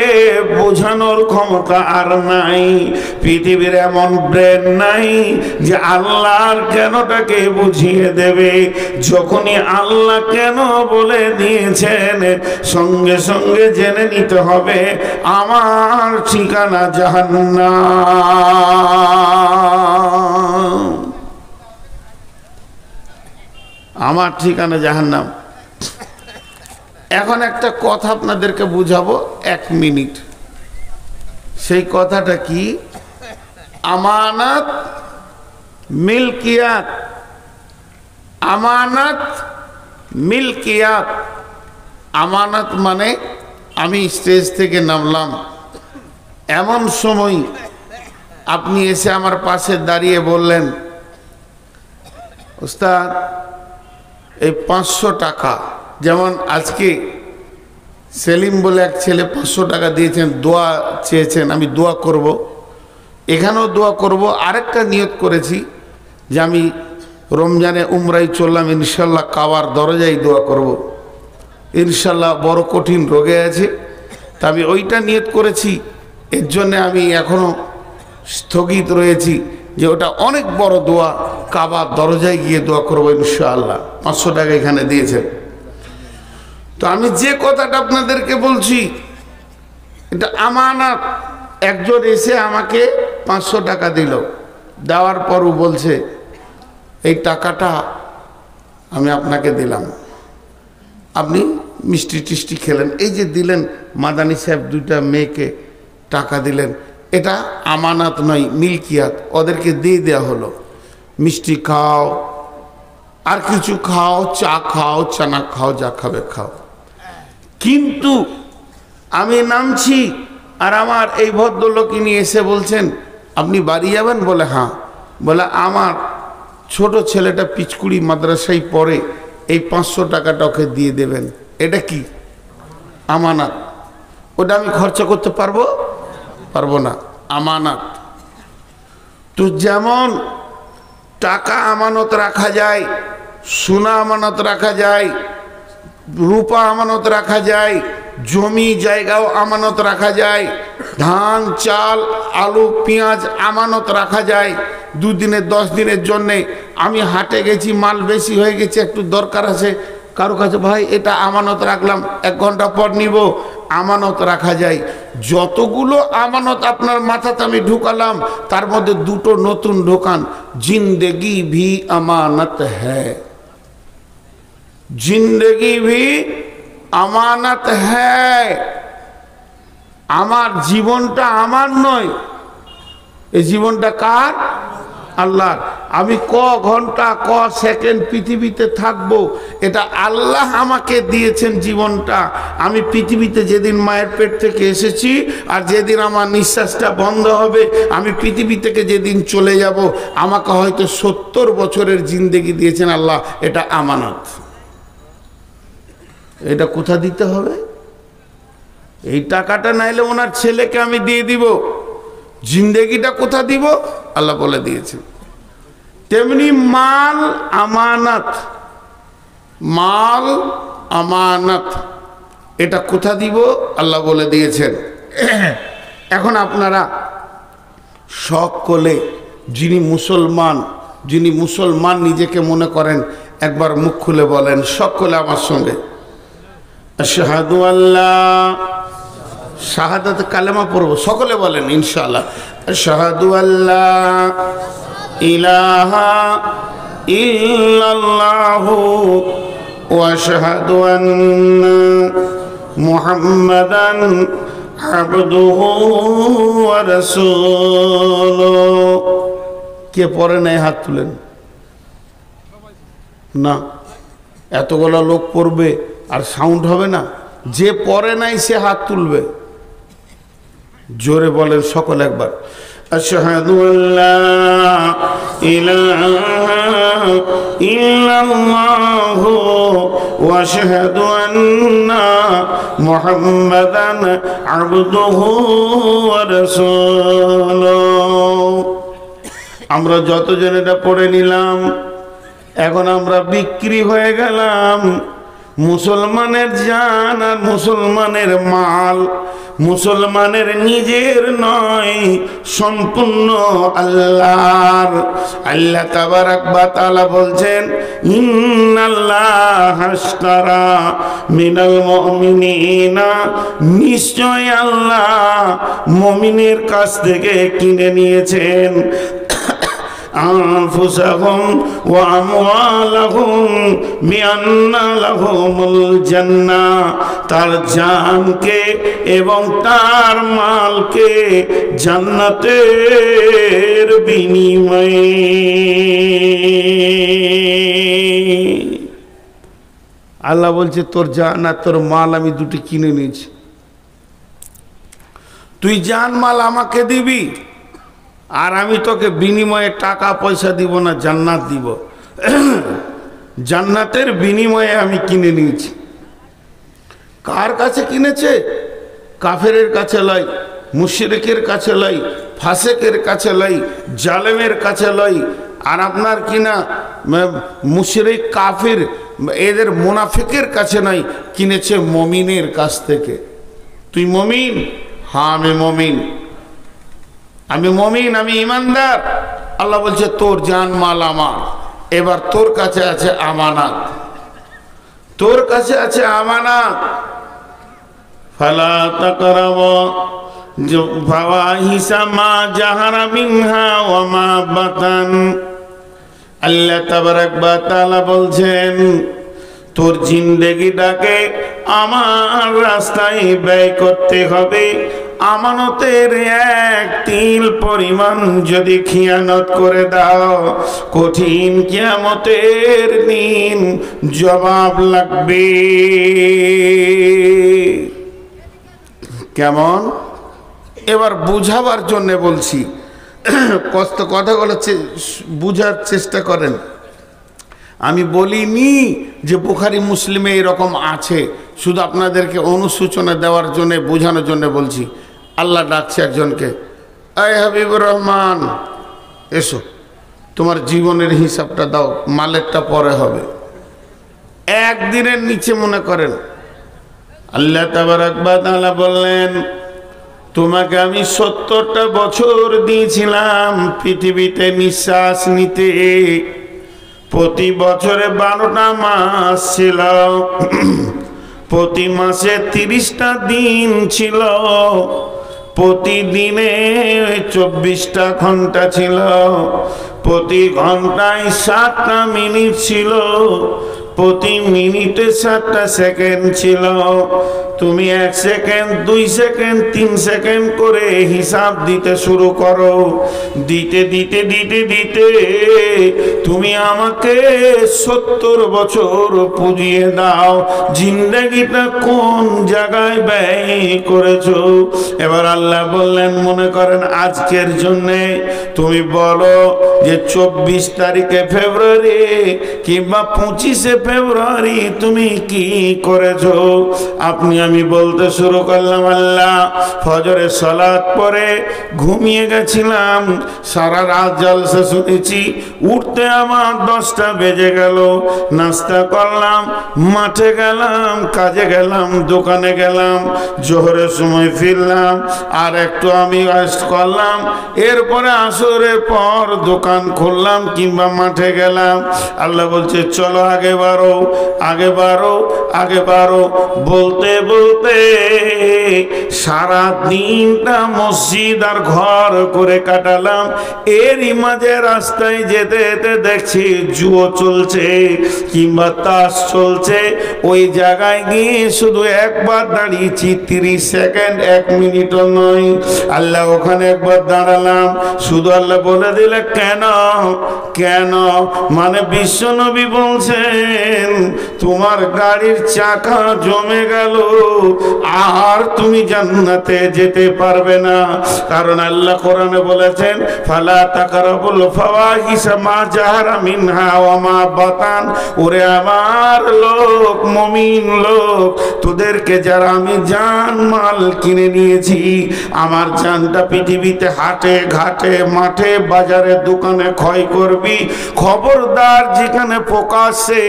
বোঝানোর ক্ষমতা আর নাই। পৃথিবীর এমন ব্রেন নাই যে আল্লাহর কেনটাকে বুঝিয়ে দেবে। যখনই আল্লাহ কেন বলে দিয়েছেন সঙ্গে সঙ্গে জেনে নিতে হবে আমার ঠিকানা জাহান্নাম, আমার ঠিকানা জাহান্নাম। এখন একটা কথা আপনাদেরকে বুঝাবো, 1 মিনিট। সেই কথাটা কি? আমানত মিলকিয়াত, আমানত মিলকিয়াত। আমানত মানে আমি স্টেজ থেকে নামলাম, এমন সময় আপনি এসে আমার পাশে দাঁড়িয়ে বললেন ওস্তাদ এই 500 টাকা, যেমন আজকে সেলিম বলে এক ছেলে 500 টাকা দিয়েছেন, দোয়া চেয়েছেন, আমি দোয়া করব, এখানেও দোয়া করব। আরেকটা নিয়ত করেছি যে আমি রমজানে উমরাই চললাম, ইনশাল্লাহ কাবার দরজায় দোয়া করব, ইনশাল্লাহ বড় কঠিন রোগে আছে, তা আমি ওইটা নিয়ত করেছি। এর জন্যে আমি এখনো স্থগিত রয়েছি যে ওটা অনেক বড় দোয়া, কাবার দরজায় গিয়ে দোয়া করবো ইনশাআল্লাহ। 500 টাকা এখানে দিয়েছেন। তো আমি যে কথাটা আপনাদেরকে বলছি এটা আমানত। একজন এসে আমাকে 500 টাকা দিল, দেওয়ার পরও বলছে এই টাকাটা আমি আপনাকে দিলাম, আপনি মিষ্টি টিষ্টি খেলেন, এই যে দিলেন মাদানী সাহেব 2টা মেয়েকে টাকা দিলেন, এটা আমানত নয়, মিলকিয়াত। ওদেরকে দিয়ে দেওয়া হলো, মিষ্টি খাও, আর কিছু খাও, চা খাও, চানা খাও, যা খাবে খাও। কিন্তু আমি নামছি আর আমার এই ভদ্রলোক নিয়ে এসে বলছেন আপনি বাড়ি যাবেন? বলে হ্যাঁ। বলে আমার ছোট ছেলেটা পিচকুড়ি মাদ্রাসায় পড়ে, এই 500 টাকাটা ওকে দিয়ে দেবেন। এটা কি? আমানত। ওটা আমি খরচা করতে পারবো? পারবো না, আমানত। তো যেমন টাকা আমানত রাখা যায়, সোনা আমানত রাখা যায়, রূপা আমানত রাখা যায়, জমি জায়গাও আমানত রাখা যায়, ধান চাল আলু পেঁয়াজ আমানত রাখা যায়। 2 দিনের 10 দিনের জন্যে আমি হাটে গেছি, মাল বেশি হয়ে গেছে, একটু দরকার আছে, কারো কাছে ভাই এটা আমানত রাখলাম, 1 ঘন্টা পর নিব, আমানত রাখা যায়। যতগুলো আমানত আপনার মাথাতে আমি ঢুকালাম তার মধ্যে 2টো নতুন ঢোকান, জিন্দেগি ভি আমানত হ্যায়, जिंदगी भी আমানত হ্যায়। আমার জীবনটা আমার নয়, এই জীবনটা কার? আল্লাহ। আমি ক ঘন্টা ক সেকেন্ড পৃথিবীতে থাকবো এটা আল্লাহ আমাকে দিয়েছেন জীবনটা। আমি পৃথিবীতে যেদিন মায়ের পেট থেকে এসেছি আর যেদিন আমার নিঃশ্বাসটা বন্ধ হবে, আমি পৃথিবী থেকে যেদিন চলে যাব, আমাকে হয়তো 70 বছরের জিন্দেগি দিয়েছেন আল্লাহ, এটা আমানত। এটা কোথা দিতে হবে? এই টাকাটা নাইলে ওনার ছেলেকে আমি দিয়ে দিব, জিন্দেগিটা কোথা দিব? আল্লাহ বলে দিয়েছেন। তেমনি মাল আমানত, মাল আমানত, এটা কোথা দিব? আল্লাহ বলে দিয়েছেন। এখন আপনারা সকলে যিনি মুসলমান নিজেকে মনে করেন একবার মুখ খুলে বলেন সকলে আমার সঙ্গে, আশহাদু আল্লাহ, শাহাদাত কালেমা পড়ব, সকলে বলেন ইনশাআল্লাহ, আশহাদু আল্লাহ ইলাহা ইল্লাল্লাহু ওয়া আশহাদু আন্না মুহাম্মাদান আবদুহু ওয়া রাসূলুহু। কে পড়ে নাই হাত তুলেন? না, এতগুলো লোক পড়বে আর সাউন্ড হবে না। যে পড়ে নাই সে হাত তুলবে। জোরে বলেন সকল একবার, আশহাদু আল্লা ইলাহা ইল্লাল্লাহু ওয়া আশহাদু আন্না মুহাম্মাদান আবদুহু ওয়া রাসূলুহু। আমরা যতজন এটা পড়ে নিলাম, এখন আমরা বিক্রি হয়ে গেলাম। মুসলমানের জান আর মুসলমানের মাল মুসলমানের নিজের নয়, সম্পূর্ণ আল্লাহর। আল্লাহ তাবারাক ওয়া তাআলা বলছেন, ইন্নাল্লাহা আশতারা মিনাল মুমিনিনা, নিশ্চয় আল্লাহ মুমিনের কাছ থেকে কিনে নিয়েছেন আনফুসাহুম ওয়া আমওয়ালাহুম বিআন্না লাহুমুল জান্নাহ, তার জানকে এবং তার মালকে জান্নাতের বিনিময়ে। আল্লাহ বলছে তোর জান আর তোর মাল আমি দুটি কিনে নিয়েছি, তুই জান মাল আমাকে দিবি আর আমি তোকে বিনিময়ে টাকা পয়সা দিব না, জান্নাত দিব। জান্নাতের বিনিময়ে আমি কিনে নিয়েছি। কার কাছে কিনেছে? কাফেরের কাছে লয়, মুশরিকের কাছে লয়, ফাসেকের কাছে লয়, জালেমের কাছে লয়। আর আপনার কিনা মুশরিক কাফির এদের মুনাফিকের কাছে নয়, কিনেছে মমিনের কাছ থেকে। তুই মমিন? হ্যাঁ আমি মমিন, আমি মমিন, আমি ইমানদার। আল্লাহ বলছে তোর জান মাল আমার, এবার তোর কাছে আছে আমানত, তোর কাছে আছে আমানত। ফালা তাকরাবু ফাওয়াহিশা মা জাহারা মিনহা ওয়া মা বাতান। আল্লাহ তাবারাক ওয়া তাআলা বলছেন তোর জিন্দেগিটাকে আমার রাস্তায় ব্যয় করতে হবে। আমানতের এক তিল পরিমাণ যদি খিয়ানত করে দাও, কঠিন কিয়ামতের দিন জবাব লাগবে। কেমন? এবার বুঝাবার জন্য বলছি, কথাগুলো বুঝার চেষ্টা করেন। আমি বলিনি যে বুখারী মুসলিমে এরকম আছে, শুধু আপনাদেরকে অনুসূচনা দেওয়ার জন্য, বোঝানোর জন্য বলছি। আল্লাহ ডাকছে একজনকে, আয় হাবিবুর রহমান এসো, তোমার জীবনের হিসাবটা দাও, মালেরটা পরে হবে। একদিনের নিচে মনে করেন আল্লাহ তাবারাক ওয়া তাআলা বললেন তোমাকে আমি 70টা বছর দিয়েছিলাম পৃথিবীতে নিঃশ্বাস নিতে। প্রতি বছরে 12টা মাস ছিল, প্রতি মাসে 30টা দিন ছিল, প্রতিদিনে 24টা ঘন্টা ছিল, প্রতি ঘন্টায় 7টা মিনিট ছিল, প্রতি মিনিটে 7টা সেকেন্ড ছিল। তুমি 1 সেকেন্ড, 2 সেকেন্ড, 3 সেকেন্ড করে হিসাব দিতে শুরু করো। দিতে দিতে দিতে দিতে তুমি আমাকে 70 বছর পুজিয়ে দাও, জিন্দেগিটা কোন জায়গায় ব্যয় করেছো? এবার আল্লাহ বললেন, মনে করেন আজকের জন্যে তুমি বলো যে 24 তারিখে ফেব্রুয়ারি কিংবা 25শে ফেব্রুয়ারি তুমি কি করেছো? আমি বলতে শুরু করলাম, আল্লাহ ফজরের সালাত পরে ঘুমিয়ে গেছিলাম, সারা রাত জলসা শুনেছি, উঠতে আমার 10টা বেজে গেল, নাস্তা করলাম, মাঠে গেলাম, কাজে গেলাম, দোকানে গেলাম, জোহরের সময় ফিরলাম, আর একটু আমি রেস্ট করলাম, এরপরে আসরের পর দোকান খুললাম কিংবা মাঠে গেলাম। আল্লাহ বলছে চলো আগে বাড়ো, আগে বাড়ো, আগে বাড়ো। বলতে বলতে সারা দিনটা মসজিদ আর ঘর করে কাটালাম। এরই মাঝে রাস্তায় যেতে যেতে দেখছি জুয়ো চলছে কিংবা তাস চলছে। ওই জায়গায় গিয়ে শুধু একবার দাঁড়িয়েছি, 30 সেকেন্ড, 1 মিনিটও নয়। আল্লাহ ওখানে একবার দাঁড়ালাম, শুধু আল্লাহ বলে দিলে কেন কেন? মানে বিশ্বনবী বলছেন তোমার গাড়ির চাকা জমে গেল, আর তুমি জান্নাতে যেতে পারবে না। কারণ আল্লাহ কোরআনে বলেছেন ফালা তাকরাবুল ফাওয়াহিশা মা জাহারা মিনহা ওয়া মা বাতান। ওরে আমার লোক, মুমিন লোক, তোদেরকে যারা আমি জান মাল কিনে নিয়েছি, আমার জানটা পৃথিবীতে হাটে ঘাটে মাঠে বাজারে দোকানে ক্ষয় করবি, খবরদার যেখানে প্রকাশ্যে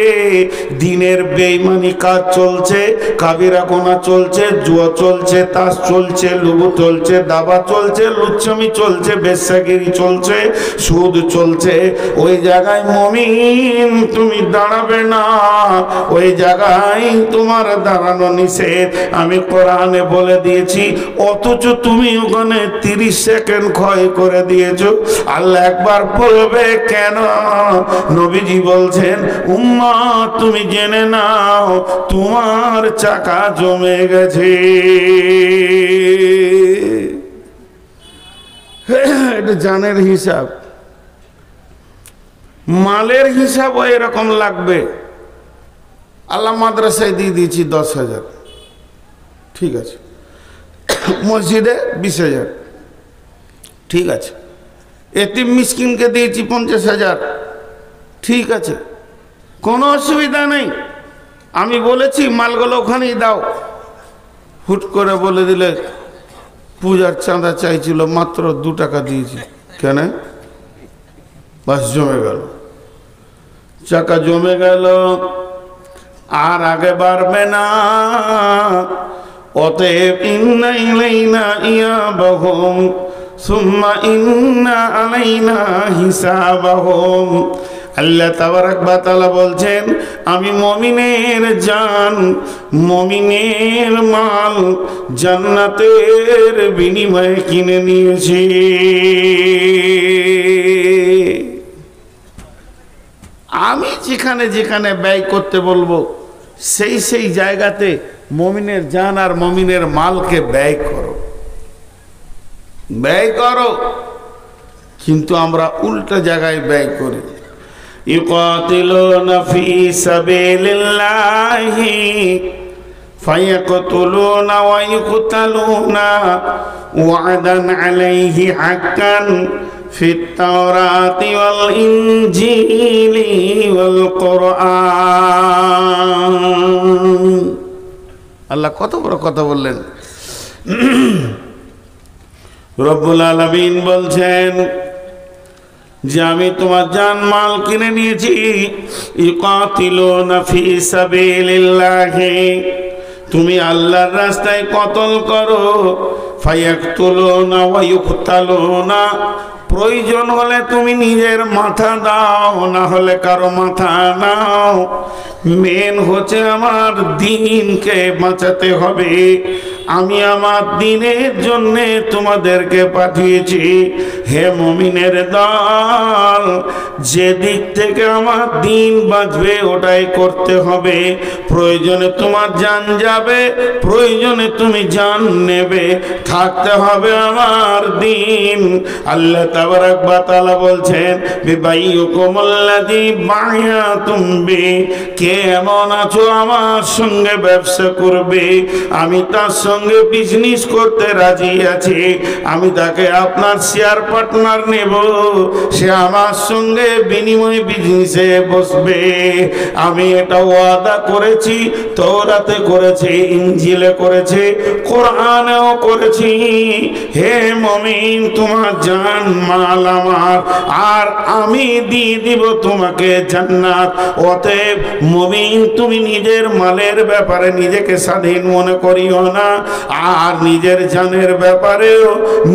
দিনের বেঈমানি কাজ চলছে, কাবিরা গোনা চলছে, জুয়া চলছে, তাস চলছে, লুবু চলছে, দাবা চলছে, লুচ্ছামি চলছে, বেশ্যাগিরি চলছে, সুদ চলছে, ওই জায়গায় মুমিন তুমি দাঁড়াবে না, ওই জায়গায় তোমার দাঁড়ানো নিষেধ। আমি কোরআনে বলে দিয়েছি, অথচ তুমি ওখানে 30 সেকেন্ড ক্ষয় করে দিয়েছো। আল্লাহ একবার বলবে কেন? নবীজি বলছেন উম্মত তুমি জেনে নাও তোমার চাকা জমে গেছে। এটা জানের হিসাব, মালের হিসাব এরকম লাগবে। আল্লাহ মাদ্রাসায় দিয়ে দিয়েছি 10,000, ঠিক আছে। মসজিদে 20,000, ঠিক আছে। এতিম মিসকিনকে দিয়েছি 50,000, ঠিক আছে, কোনো অসুবিধা নেই। আমি বলেছি মালগুলো ওখানেই দাও। হুট করে বলে দিলে পূজার চাঁদা চাইছিল, মাত্র 2 টাকা দিয়েছি, কেন? বাস জমে গেল, চাকা জমে গেল, আর আগে বাড়বে না। অতএব ইন্না ইলাইনা ইয়াবাহুম সুম্মা ইন্না আলাইনা হিসাবাহুম। আল্লাহ তাবারাক ওয়া তাআলা বলছেন আমি মুমিনের জান, মুমিনের মাল জান্নাতের বিনিময়ে কিনে নিয়েছি। আমি যেখানে যেখানে ব্যয় করতে বলবো সেই সেই জায়গাতে মুমিনের জান আর মুমিনের মালকে ব্যয় করো, ব্যয় করো। কিন্তু আমরা উল্টা জায়গায় ব্যয় করি। ইউকাতিলুনা ফি সাবিলিল্লাহি ফায়াকতুলুনা ওয়া ইউকতালুনা ওয়া'দান আলাইহি হাক্কান ফিত তাওরাতি ওয়াল ইনজিলি ওয়াল কুরআন। আল্লাহ কত বড় কথা বললেন। রব্বুল আলামিন বলছেন যে আমি তোমার জান মাল কিনে নিয়েছি। ইকাতিলুনা ফি সাবিলিল্লাহি, তুমি আল্লাহর রাস্তায় কতল করো। ফায়াকতুলুনা ওয়া ইউকতালুনা, প্রয়োজন হলে তুমি নিজের মাথা দাও, না হলে কারো মাথা নাও। মেন হচ্ছে আমার দিনকে বাঁচাতে হবে। আমি আমার দিনের জন্য তোমাদেরকে পাঠিয়েছি। হে মুমিনের দল, যে দিক থেকে আমার দিন বাঁচবে ওটাই করতে হবে। প্রয়োজনে তোমার জান যাবে, প্রয়োজনে তুমি জান নেবে, থাকতে হবে আমার দিন। আল্লাহ তাবারাক ওয়া তাআলা বলছেন, বিবাইয়ুকুমুল্লাযী বায়াতুম বি, কে এমন আছো আমার সঙ্গে ব্যবসা করবে, আমি তার সঙ্গে বিজনেস করতে রাজি আছি, আমি তাকে আপনার শেয়ার পার্টনার নেব, সে আমার সঙ্গে বিনিময়ে বিজনেসে বসবে। আমি এটা ওয়াদা করেছি, তওরাতে করেছি, ইনজিলে করেছি, কোরআনেও করেছি। হে মুমিন, তোমার জান মাল আমার, আর আমি দিয়ে দিব তোমাকে জান্নাত। অতএব মুমিন, তুমি নিজের মালের ব্যাপারে নিজেকে স্বাধীন মনে করিও না, আর নিজের জানের ব্যাপারেও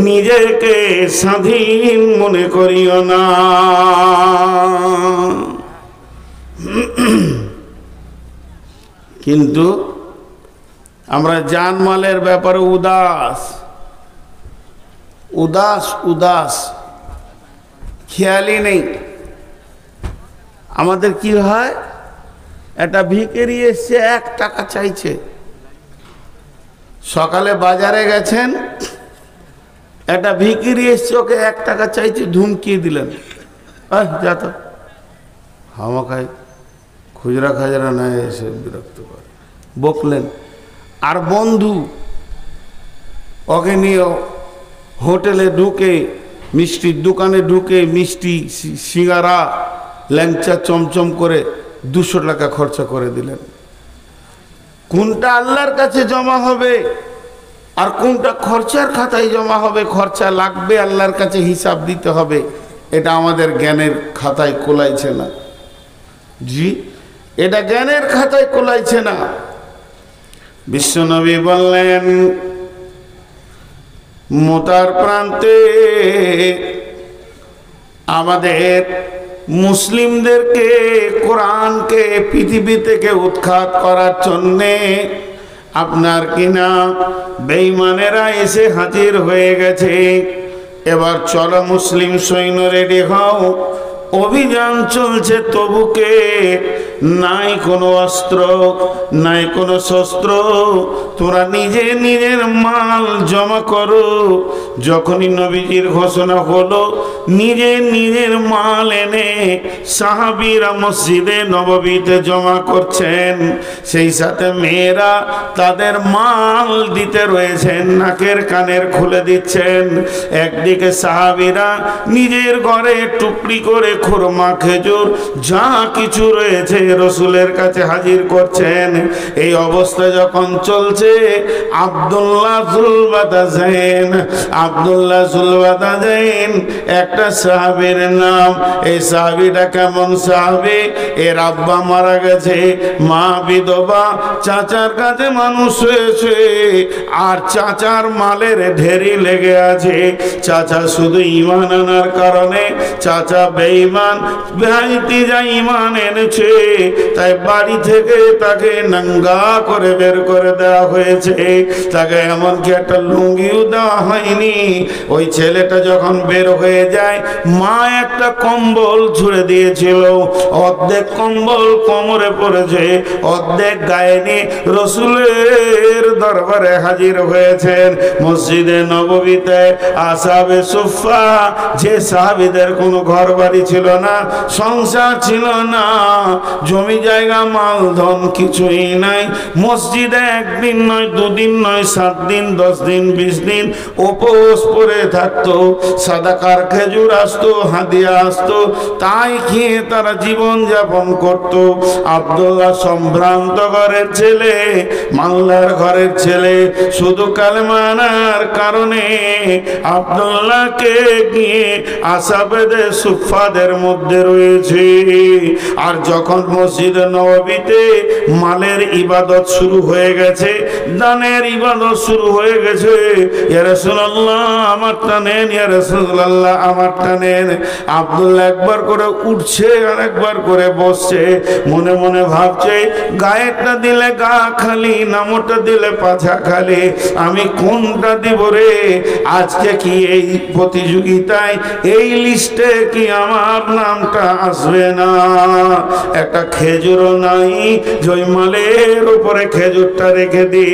নিজেকে স্বাধীন মনে করিও না। কিন্তু আমরা জানমালের ব্যাপারে উদাস উদাস উদাস, খেয়ালই নেই। আমাদের কি হয়, একটা ভিখারি এসছে, 1 টাকা চাইছে। সকালে বাজারে গেছেন, একটা ভিখারি এসছে, ওকে 1 টাকা চাইছে, ধুমকিয়ে দিলেন, যা তো হামাকায় খুচরা খাজরা না এসে বিরক্ত করে বকলেন। আর বন্ধু ওকে নিয়ে হোটেলে ঢুকে, মিষ্টির দোকানে ঢুকে মিষ্টি সিঙ্গারা ল্যাংচা চমচম করে 200 টাকা খরচা করে দিলেন। কোনটা আল্লাহর কাছে জমা হবে আর কোনটা খরচার খাতায় জমা হবে, খরচা লাগবে, আল্লাহর কাছে হিসাব দিতে হবে, এটা আমাদের জ্ঞানের খাতায় কোলাইছে না। জি, এটা জ্ঞানের খাতায় কোলাইছে না। বিশ্বনবী বললেন, মোতার প্রান্তে আমাদের মুসলিমদেরকে, কোরআনকে পৃথিবী থেকে উৎখাত করার জন্যে আপনার কিনা বেঈমানেরা এসে হাজির হয়ে গেছে। এবার চলো মুসলিম সৈন্য রেডি হও, অভিযান চলছে তবুকে, নাই কোনো অস্ত্র, নাই কোনো শস্ত্র, তোরা নিজের মাল জমা করো। যখনই নবীজির ঘোষণা হলো, নিজের মাল এনে সাহাবীরা মসজিদে নববীতে জমা করছেন। সেই সাথে মেয়েরা তাদের মাল দিতে রয়েছেন, নাকের কানের খুলে দিচ্ছেন। একদিকে সাহাবীরা নিজের ঘরে টুকরি করে খুরমা, খেজুর যা কিছু রয়েছে রসুলের কাছে হাজির করছেন। এই অবস্থা যখন চলছে, আব্দুল্লাহ জুলবাদাজাইন একটা সাহাবীর নাম। এই সাহাবীটা কেমন সাহাবী, এর আব্বা মারা গেছে, মা বিধবা, চাচার কাছে মানুষ হয়েছে, আর চাচার মালের ঢেরি লেগে আছে। চাচা শুধু ঈমান আনার কারণে, চাচা বেঈমান, ভাইটি যা ঈমান এনেছে, তাই বাড়ি থেকে তাকে নাঙ্গা করে বের করে দেওয়া হয়েছে। তাকে এমনকি একটা লুঙ্গিও দেওয়া হয়নি। ওই ছেলেটা যখন বের হয়ে যায়, মা একটা কম্বল ছুঁড়ে দিয়েছিল, অর্ধেক কম্বল কোমরে পড়েছে, অর্ধেক গায়ে নিয়ে রসুলের দরবারে হাজির হয়েছেন। মসজিদে নববীতে আসহাবে সুফফা, যে সাহাবীদের কোনো ঘর বাড়ি ছিল না, সংসার ছিল না, জমি জায়গা মাল ধন কিছুই নাই, মসজিদে 1 দিন নয়, 2 দিন নয়, 7 দিন, 10 দিন, 20 দিন উপোস করে থাকতো। সাদাকার খেজুর আসতো, হাদিয়া আসতো, তাই খেয়ে তারা জীবন যাপন করত। আব্দুল্লাহ সম্ভ্রান্ত ঘরের ছেলে, মাল্লার ঘরের ছেলে, শুধু কালেমা আনার কারণে আব্দুল্লাহকে গিয়ে আসহাবে সুফফাদের মধ্যে রয়েছে। আর যখন মসজিদ নববীতে মালের ইবাদত শুরু হয়ে গেছে, দানের ইবাদত শুরু হয়ে গেছে। ইয়া রাসূলুল্লাহ আমারটা নেন, ইয়া রাসূলুল্লাহ আমারটা নেন। আব্দুল্লাহ একবার করে উঠছে আর একবার করে বসছে, মনে মনে ভাবছে গায়েরটা দিলে গা খালি, নামটা দিলে পাছা খালি, আমি কোনটা দিব রে? আজকে কি এই প্রতিযোগিতায় এই লিস্টে কি আমার নামটা আসবে না? একটা খেজুরও নাই, জয়মালের উপরে খেজুরটা রেখে দি।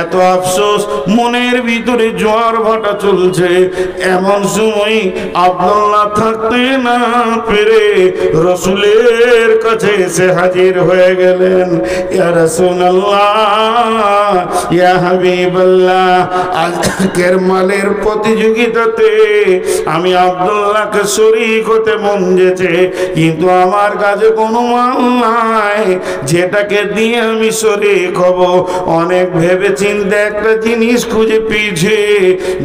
এত আফসোস, মনের ভিতরে জোয়ার ভাটা চলছে। এমন সময় আব্দুল্লাহ থাকতে না পেরে রাসূলের কাছে এসে হাজির হয়ে গেলেন। ইয়া রাসূলুল্লাহ, ইয়া হাবিবাল্লাহ, আজকের মালের প্রতিযোগিতাতে আমি আব্দুল্লাহকে শরীক হতে মন যেছে, কিন্তু আমার কাছে কোনো মাল নাই যেটাকে দিয়ে আমি শরীক হব। অনেক ভেবে চিন্তে একটা জিনিস খুঁজে পেয়েছি।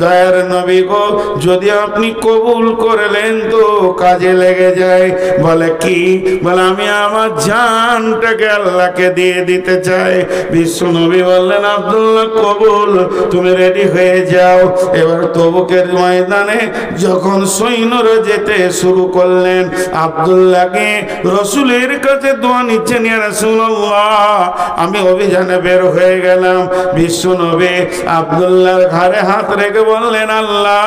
দয়ার নবী গো, যদি আপনি কবুল করলেন তো কাজে লেগে যায়। বলে কি? বলে আমি আমার জানটাকে আল্লাহকে দিয়ে দিতে চাই। বিশ্ব নবী বললেন আব্দুল্লাহ কবুল, তুমি রেডি হয়ে যাও। এবার তবুকের ময়দানে যখন সৈন্যরা যেতে শুরু করলেন, আব্দুল্লাহকে রাসূলের কাছে দোয়া নিচ্ছেন, ইয়া রাসূলুল্লাহ আমি অভিযানে বের হয়ে গেলাম। বিশ্ব নবী আব্দুল্লাহর ঘাড়ে হাত রেখে বললেন, আল্লাহ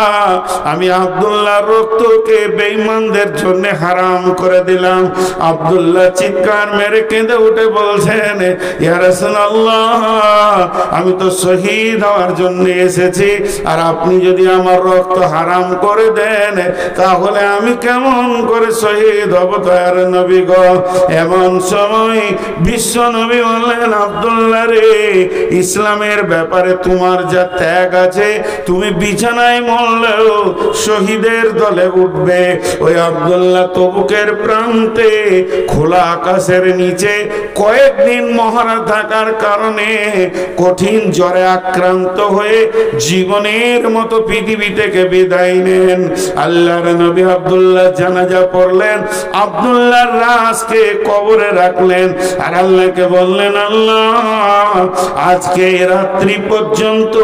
আমি আব্দুল্লাহর রক্তকে বেঈমানদের জন্য হারাম করে দিলাম। আব্দুল্লাহ চিৎকার মেরে কেঁদে উঠে বলছেন, ইয়া রাসূলুল্লাহ আমি তো শহীদ হওয়ার জন্য এসেছি, আর আপনি যদি আমার রক্ত হারাম করে দেন তাহলে আমি কেমন করে শহীদ হব? দয়ার নবী গো, এমন সময় বিশ্ব নবী বললেন, আব্দুল্লাহ রে, ইসলামের ব্যাপারে তোমার যা ত্যাগ আছে, তুমি বিছানায় মরলেও শহীদের দলে উঠবে। ওই আব্দুল্লাহ তবুকের প্রান্তে খোলা আকাশের নিচে কয়েকদিন মহড়া থাকার কারণে কঠিন জ্বরে আক্রান্ত হয়ে জীবনের মতো পৃথিবী থেকে বিদায় নেন। আল্লাহর নবী আব্দুল্লাহ জানাজা পড়লেন, আব্দুল্লাহর লাশকে কবরে রাখলেন, আর আল্লাহকে বললেন, আল্লাহ আজকে রাত্রি পর্যন্ত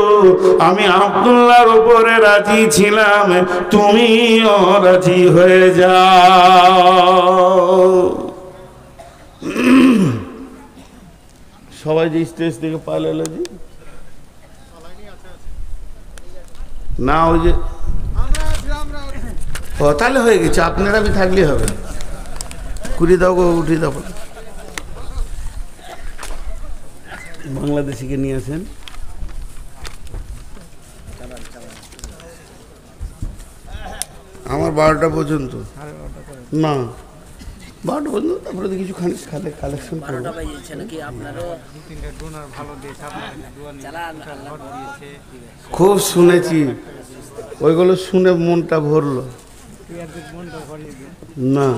আমি আব্দুল্লাহর উপরে রাজি ছিলাম, তুমিও রাজি হয়ে যাও। সবাই যে স্টেজ থেকে পালালো জি না, ওই যে তাহলে হয়ে গেছে, আপনারা বি থাকলে হবে। কুড়ি দাও গো, উঠে দাও। বাংলাদেশিকে নিয়ে আসেন। আমার 12টা পর্যন্ত না, 12টা পর্যন্ত, তারপরে তো কিছু খালে কালেকশন করবো। খুব শুনেছি, ওইগুলো শুনে মনটা ভরলো না।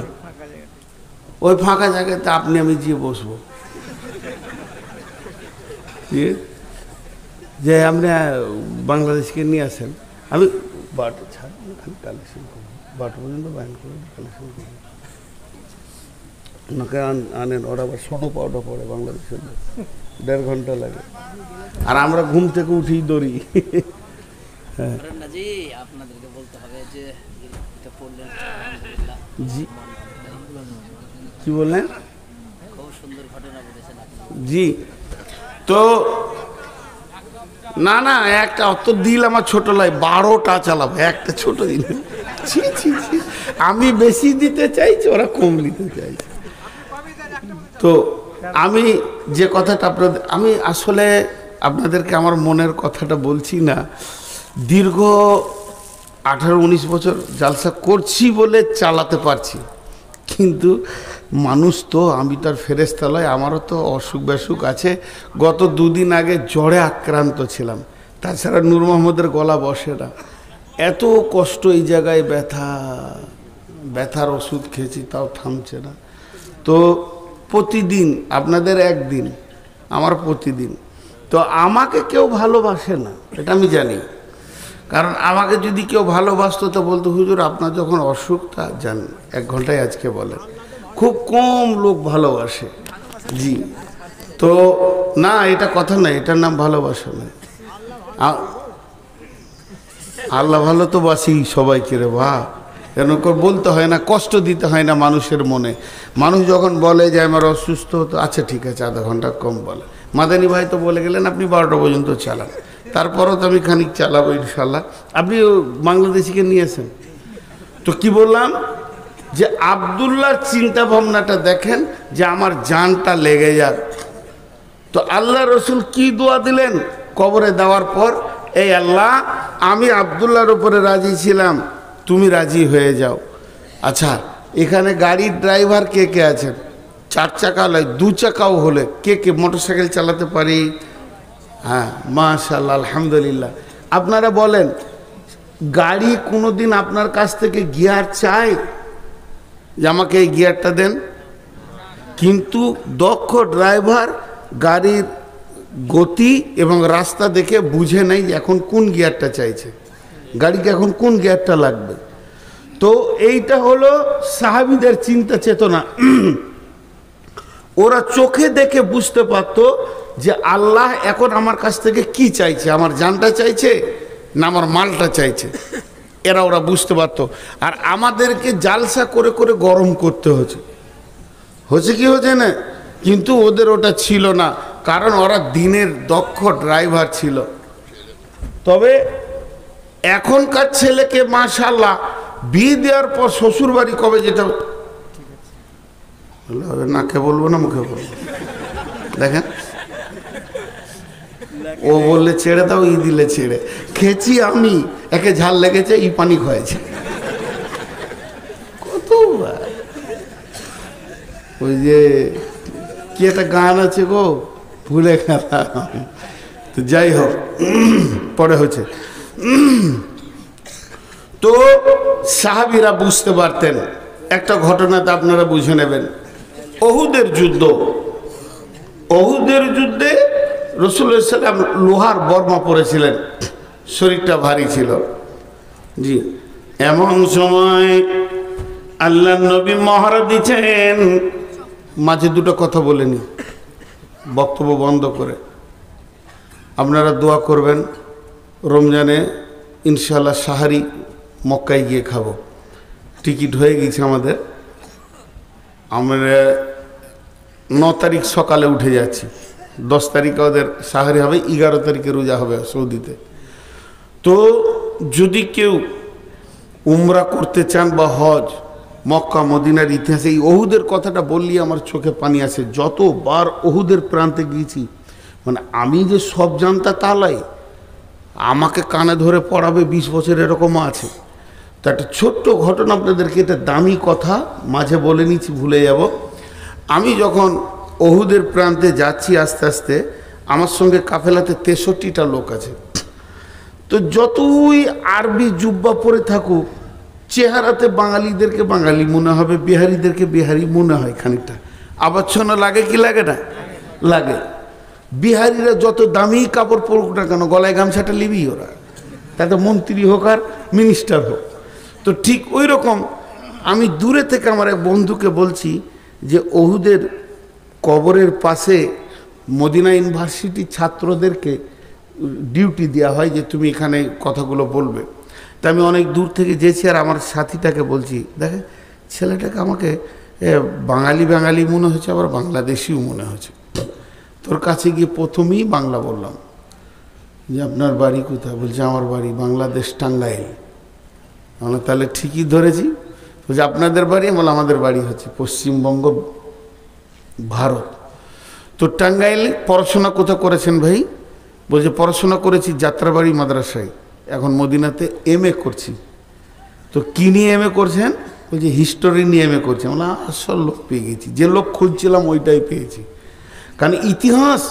ওই ফাঁকা জায়গাতে আপনি আমি গিয়ে বসবো, যে আপনি বাংলাদেশকে নিয়ে আসেন, আমি 12টা ছাড় কালেকশন করবো, 12টা পর্যন্ত বাইন করে কালেকশন করবো। ওনাকে আনেন, ওরা আবার সোনো পাউডার পড়ে বাংলাদেশের, 1.5 ঘন্টা লাগে, আর আমরা ঘুম থেকে উঠেই দৌড়ি। হ্যাঁ জি, কি বললেন? জি, তো না না, একটা অত দিল আমার ছোট লাই, 12টা চালাবো একটা ছোট দিন। আমি বেশি দিতে চাইছি, ওরা কম দিতে চাইছে। তো আমি যে কথাটা আমি আসলে আপনাদেরকে আমার মনের কথাটা বলছি না। দীর্ঘ 18-19 বছর জালসা করছি বলে চালাতে পারছি, কিন্তু মানুষ তো, আমি তার ফেরেশতা নই, আমারও তো অসুখ বেসুখ আছে। গত 2 দিন আগে জ্বরে আক্রান্ত ছিলাম, তাছাড়া নূর মোহাম্মদের গলা বসে না, এত কষ্ট এই জায়গায়, ব্যথার ওষুধ খেয়েছি তাও থামছে না। তো প্রতিদিন আপনাদের একদিন, আমার প্রতিদিন। তো আমাকে কেউ ভালোবাসে না, এটা আমি জানি। কারণ আমাকে যদি কেউ ভালোবাসতো তো বলতো, হুজুর আপনার যখন অসুখ তা যান 1 ঘন্টায় আজকে বলেন। খুব কম লোক ভালোবাসে। জি, তো না এটা কথা না, এটার নাম ভালোবাসা না। আল্লাহ ভালো তো বাসি সবাইকে রে বা, কেন বলতে হয় না, কষ্ট দিতে হয় না মানুষের মনে। মানুষ যখন বলে যে আমার অসুস্থ, তো আচ্ছা ঠিক আছে আধা ঘন্টা কম বলে। মাদানী ভাই তো বলে গেলেন আপনি 12টা পর্যন্ত চালান, তারপরও তো আমি খানিক চালাবো ইনশাল্লাহ। আপনি বাংলাদেশিকে নিয়েছেন তো কি বললাম যে আব্দুল্লাহর চিন্তা ভাবনাটা দেখেন যে আমার জানটা লেগে যাক। তো আল্লাহ রসুল কি দোয়া দিলেন কবরে দেওয়ার পর? এই আল্লাহ, আমি আব্দুল্লাহর উপরে রাজি ছিলাম, তুমি রাজি হয়ে যাও। আচ্ছা, এখানে গাড়ির ড্রাইভার কে কে আছেন? 4 চাকা নয় 2 চাকাও হলে কে কে মোটরসাইকেল চালাতে পারি? হ্যাঁ, মাশাআল্লাহ, আলহামদুলিল্লাহ। আপনারা বলেন, গাড়ি কোনোদিন আপনার কাছ থেকে গিয়ার চায় যে আমাকে এই গিয়ারটা দেন? কিন্তু দক্ষ ড্রাইভার গাড়ির গতি এবং রাস্তা দেখে বুঝে নেই যে এখন কোন গিয়ারটা চাইছে, গাড়িকে এখন কোন গিয়ারটা লাগবে। তো এইটা হলো সাহাবীদের চিন্তা চেতনা। ওরা চোখে দেখে বুঝতে পারত যে আল্লাহ এখন আমার কাছ থেকে কি চাইছে, আমার জানটা চাইছে না আমার মালটা চাইছে। ওরা বুঝতে পারত। আর আমাদেরকে জালসা করে করে গরম করতে হচ্ছে কি হচ্ছে না, কিন্তু ওদের ওটা ছিল না, কারণ ওরা দিনের দক্ষ ড্রাইভার ছিল। তবে এখনকার ছেলেকে মাশাআল্লাহ বিয়ে দেওয়ার পর শ্বশুর বাড়ি কবে যেতে হবে, নাকে বলবো না মুখে বলবো, দেখেন ও বললে ছেড়ে দাও, ই দিলে ছেড়ে। খেয়েছি আমি, একে ঝাল লেগেছে, ই পানি খাওয়াইছে। কতবার ওই যে কি একটা গান আছে গো, ভুলে গেলাম। তো যাই হোক, পরে হচ্ছে। তো সাহাবীরা বুঝতে পারতেন। একটা ঘটনাতে আপনারা বুঝে নেবেন, ওহুদের যুদ্ধে রাসূলুল্লাহ সাল্লাল্লাহু আলাইহি ওয়াসাল্লাম লোহার বর্মা পরেছিলেন, শরীরটা ভারী ছিল। জি, এমন সময় আল্লাহর নবী মহড়া দিচ্ছেন। মাঝে দুটো কথা বলেনি, বক্তব্য বন্ধ করে। আপনারা দোয়া করবেন, রমজানে ইনশাআল্লাহ সাহারি মক্কায় গিয়ে খাবো। টিকিট হয়ে গেছে আমাদের। আমরা 9 তারিখ সকালে উঠে যাচ্ছি, 10 তারিখে ওদের সাহারি হবে, 11 তারিখে রোজা হবে সৌদিতে। তো যদি কেউ উমরা করতে চান বা হজ, মক্কা মদিনার ইতিহাসে এই ওহুদের কথাটা বললি আমার চোখে পানি আসে। যতবার ওহুদের প্রান্তে গিয়েছি, মানে আমি যে সব জানতা তা নয়, আমাকে কানে ধরে পড়াবে 20 বছর এরকমও আছে। তো একটা ছোট্ট ঘটনা আপনাদেরকে, এটা দামি কথা, মাঝে বলে নিচ্ছি, ভুলে যাব। আমি যখন ওহুদের প্রান্তে যাচ্ছি আস্তে আস্তে, আমার সঙ্গে কাফেলাতে 63টা লোক আছে। তো যতই আরবি জুব্বা পরে থাকুক, চেহারাতে বাঙালিদেরকে বাঙালি মনে হবে, বিহারিদেরকে বিহারি মনে হয় খানিকটা। আবচ্ছন্ন লাগে কি লাগে না? লাগে। বিহারিরা যত দামি কাপড় পরুক না কেন, গলায় গামছাটা লিবি ওরা, তাতে মন্ত্রী হোক আর মিনিস্টার হোক। তো ঠিক ওই রকম আমি দূরে থেকে আমার এক বন্ধুকে বলছি যে ওহুদের কবরের পাশে মদিনা ইউনিভার্সিটির ছাত্রদেরকে ডিউটি দেওয়া হয় যে তুমি এখানে কথাগুলো বলবে। তা আমি অনেক দূর থেকে যেছি, আর আমার সাথীটাকে বলছি, দেখে ছেলেটাকে আমাকে বাঙালি বাঙালি মনে হচ্ছে, আবার বাংলাদেশিও মনে হচ্ছে। তোর কাছে গিয়ে প্রথমেই বাংলা বললাম যে আপনার বাড়ি কোথায়? বলছে আমার বাড়ি বাংলাদেশ, টাঙ্গাইল। আমরা তাহলে ঠিকই ধরেছি। বলছে আপনাদের বাড়ি? বলে আমাদের বাড়ি হচ্ছে পশ্চিমবঙ্গ, ভারত। তো টাঙ্গাইল পড়াশোনা কোথা করেছেন ভাই? বলছে পড়াশোনা করেছি যাত্রাবাড়ি মাদ্রাসায়, এখন মদিনাতে MA করছি। তো কী নিয়ে MA করছেন? বলছে হিস্টোরি নিয়ে MA করছেন। বলে আসল লোক পেয়ে গেছি, যে লোক খুঁজছিলাম ওইটাই পেয়েছি। কারণ ইতিহাস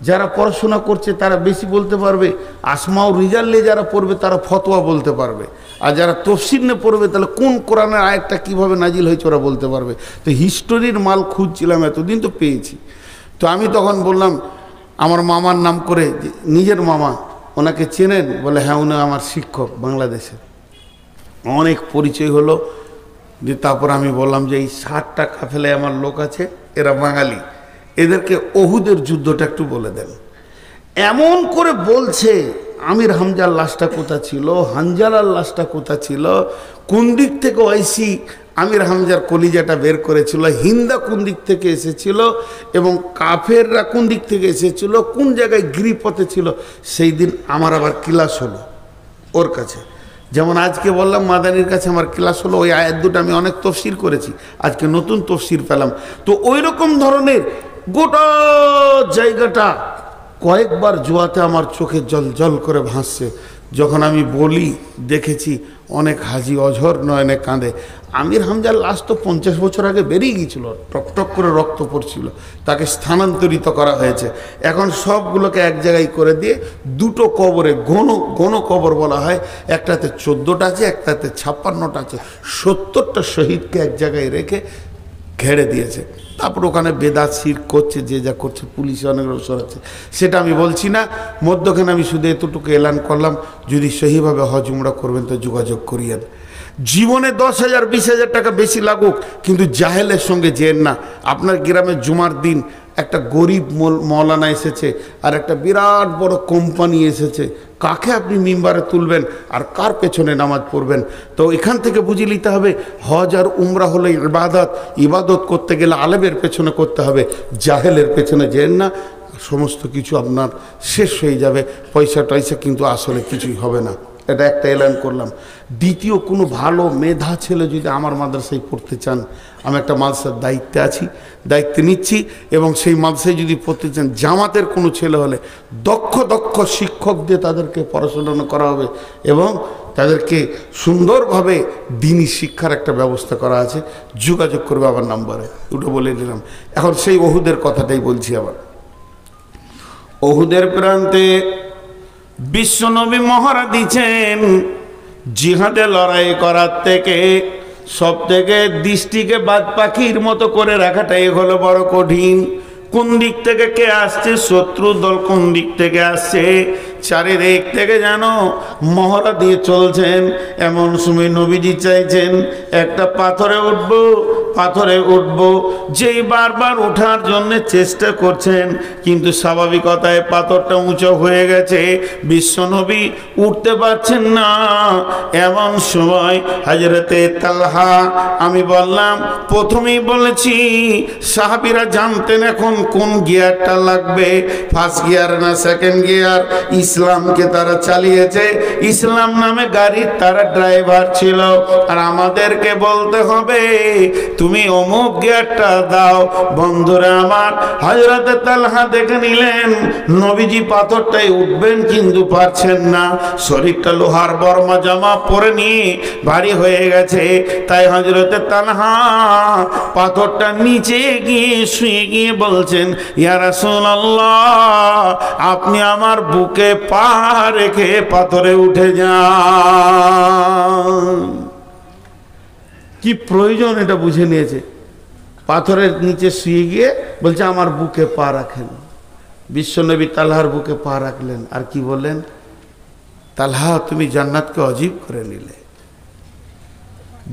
যারা পড়াশোনা করছে তারা বেশি বলতে পারবে, আসমাও রিজাল্টে যারা পড়বে তারা ফতোয়া বলতে পারবে, আর যারা তফসির নিয়ে পড়বে তাহলে কোন কোরআনের আয়াতটা কীভাবে নাজিল হয়েছে ওরা বলতে পারবে। তো হিস্টোরির মাল খুঁজছিলাম এতদিন, তো পেয়েছি। তো আমি তখন বললাম আমার মামার নাম করে, নিজের মামা, ওনাকে চেনেন? বলে হ্যাঁ, উনি আমার শিক্ষক বাংলাদেশের। অনেক পরিচয় হলো। যে তারপর আমি বললাম যে এই 60টা কাফেলায় আমার লোক আছে, এরা বাঙালি, এদেরকে ওহুদের যুদ্ধটা একটু বলে দেন। এমন করে বলছে, আমির হামজার লাশটা কোথা ছিল, হানজালার লাশটা কোথা ছিল, কোন দিক থেকে ওয়াইসি আমির হামজার কলিজাটা বের করেছিল, হিন্দা কোন দিক থেকে এসেছিল এবং কাফেররা কোন দিক থেকে এসেছিল, কোন জায়গায় গিরিপথে ছিল। সেই দিন আমার আবার ক্লাস হলো ওর কাছে, যেমন আজকে বললাম মাদানির কাছে আমার ক্লাস হলো, ওই আয়াত দুটো আমি অনেক তফসির করেছি, আজকে নতুন তফসির পেলাম। তো ওই রকম ধরনের গোটা জায়গাটা কয়েকবার জোয়াতে আমার চোখে জল জল করে ভাসছে। যখন আমি বলি দেখেছি অনেক হাজি অঝর নয়নে কাঁদে। আমির হামজার লাশ তো 50 বছর আগে বেরিয়ে গিয়েছিল, টকটক করে রক্ত পড়ছিল, তাকে স্থানান্তরিত করা হয়েছে। এখন সবগুলোকে এক জায়গায় করে দিয়ে দুটো কবরে, গণ কবর বলা হয়, একটাতে 14টা আছে, একটাতে 56টা আছে, 70টা শহীদকে এক জায়গায় রেখে ঘেরে দিয়েছে। তারপর ওখানে বেদাত শিরক করছে, যে যা করছে, পুলিশে অনেক অবসর আছে, সেটা আমি বলছি না। মধ্যখানে আমি শুধু এতটুকু এলান করলাম, যদি সহিভাবে হজ উমরা করবেন তো যোগাযোগ করিয়েন। জীবনে 10,000 20,000 টাকা বেশি লাগুক, কিন্তু জাহেলের সঙ্গে যেন না। আপনার গ্রামে জুমার দিন একটা গরিব মৌলানা এসেছে আর একটা বিরাট বড় কোম্পানি এসেছে, কাকে আপনি মিম্বারে তুলবেন আর কার পেছনে নামাজ পড়বেন? তো এখান থেকে বুঝে নিতে হবে হজ আর উমরা হলো ইবাদত। ইবাদত করতে গেলে আলেমের পেছনে করতে হবে, জাহেলের পেছনে যেন না। সমস্ত কিছু আপনার শেষ হয়ে যাবে, পয়সা টয়সা কিন্তু আসলে কিছুই হবে না। এটা একটা এলান করলাম। দ্বিতীয়, কোনো ভালো মেধা ছেলে যদি আমার মাদ্রাসায় পড়তে চান, আমি একটা মাদ্রাসার দায়িত্বে আছি, দায়িত্ব নিচ্ছি, এবং সেই মাদ্রাসায় যদি পড়তে চান, জামাতের কোনো ছেলে হলে দক্ষ শিক্ষক দিয়ে তাদেরকে পড়াশোনা করা হবে এবং তাদেরকে সুন্দরভাবে দিনী শিক্ষার একটা ব্যবস্থা করা আছে। যোগাযোগ করবে আমার নাম্বারে, দুটো বলে দিলাম। এখন সেই ওহুদের কথাটাই বলছি। আবার ওহুদের প্রান্তে বিশ্বনবী মহড়া দিচ্ছেন, জিহাদে লড়াই করার থেকে সব থেকে দৃষ্টিকে বাদ পাখির মতো করে রাখাটাই হলো বড় কঠিন। কোন দিক থেকে কে আসছে, শত্রু দল কোন দিক থেকে আসছে, চারিদিক থেকে যেন মহড়া দিয়ে চলছেন। এমন সময় নবীজি চাইছেন একটা পাথরে উঠবো, যেই বারবার ওঠার জন্য চেষ্টা করছেন, কিন্তু স্বাভাবিকতায় পাথরটা উঁচু হয়ে গেছে, বিশ্বনবী উঠতে পারছেন না। এমন সময় হযরতে তালহা, আমি বললাম প্রথমেই বলেছি সাহাবীরা জানতেন এখন কোন গিয়ারটা লাগবে, ফার্স্ট গিয়ার না সেকেন্ড গিয়ার। ইসলামকে তারা চালিয়েছে, ইসলাম নামে গাড়ির তারা ড্রাইভার ছিল, আর আমাদেরকে বলতে হবে তুমি অমুক গিয়ারটা দাও। বন্ধুরা আমার, হযরতে তালহা দেখে নিলেন নবীজি পাথরটাই উঠবেন কিন্তু পারছেন না, শরীরটা লোহার বর্মা জামা পরে নিয়ে ভারী হয়ে গেছে। তাই হযরতে তালহা পাথরটা নিচে গিয়ে শুয়ে গিয়ে বলছেন, ইয়া রাসূলুল্লাহ, আপনি আমার বুকে পা রেখে পাথরে উঠে যান। কি প্রয়োজন এটা বুঝে নিয়েছে। পাথরের নিচে শুয়ে গিয়ে বলছে আমার বুকে পা রাখেন। বিশ্বনবী তালহার বুকে পা রাখলেন, আর কি বললেন, তালহা তুমি জান্নাতকে অজীব করে নিলে।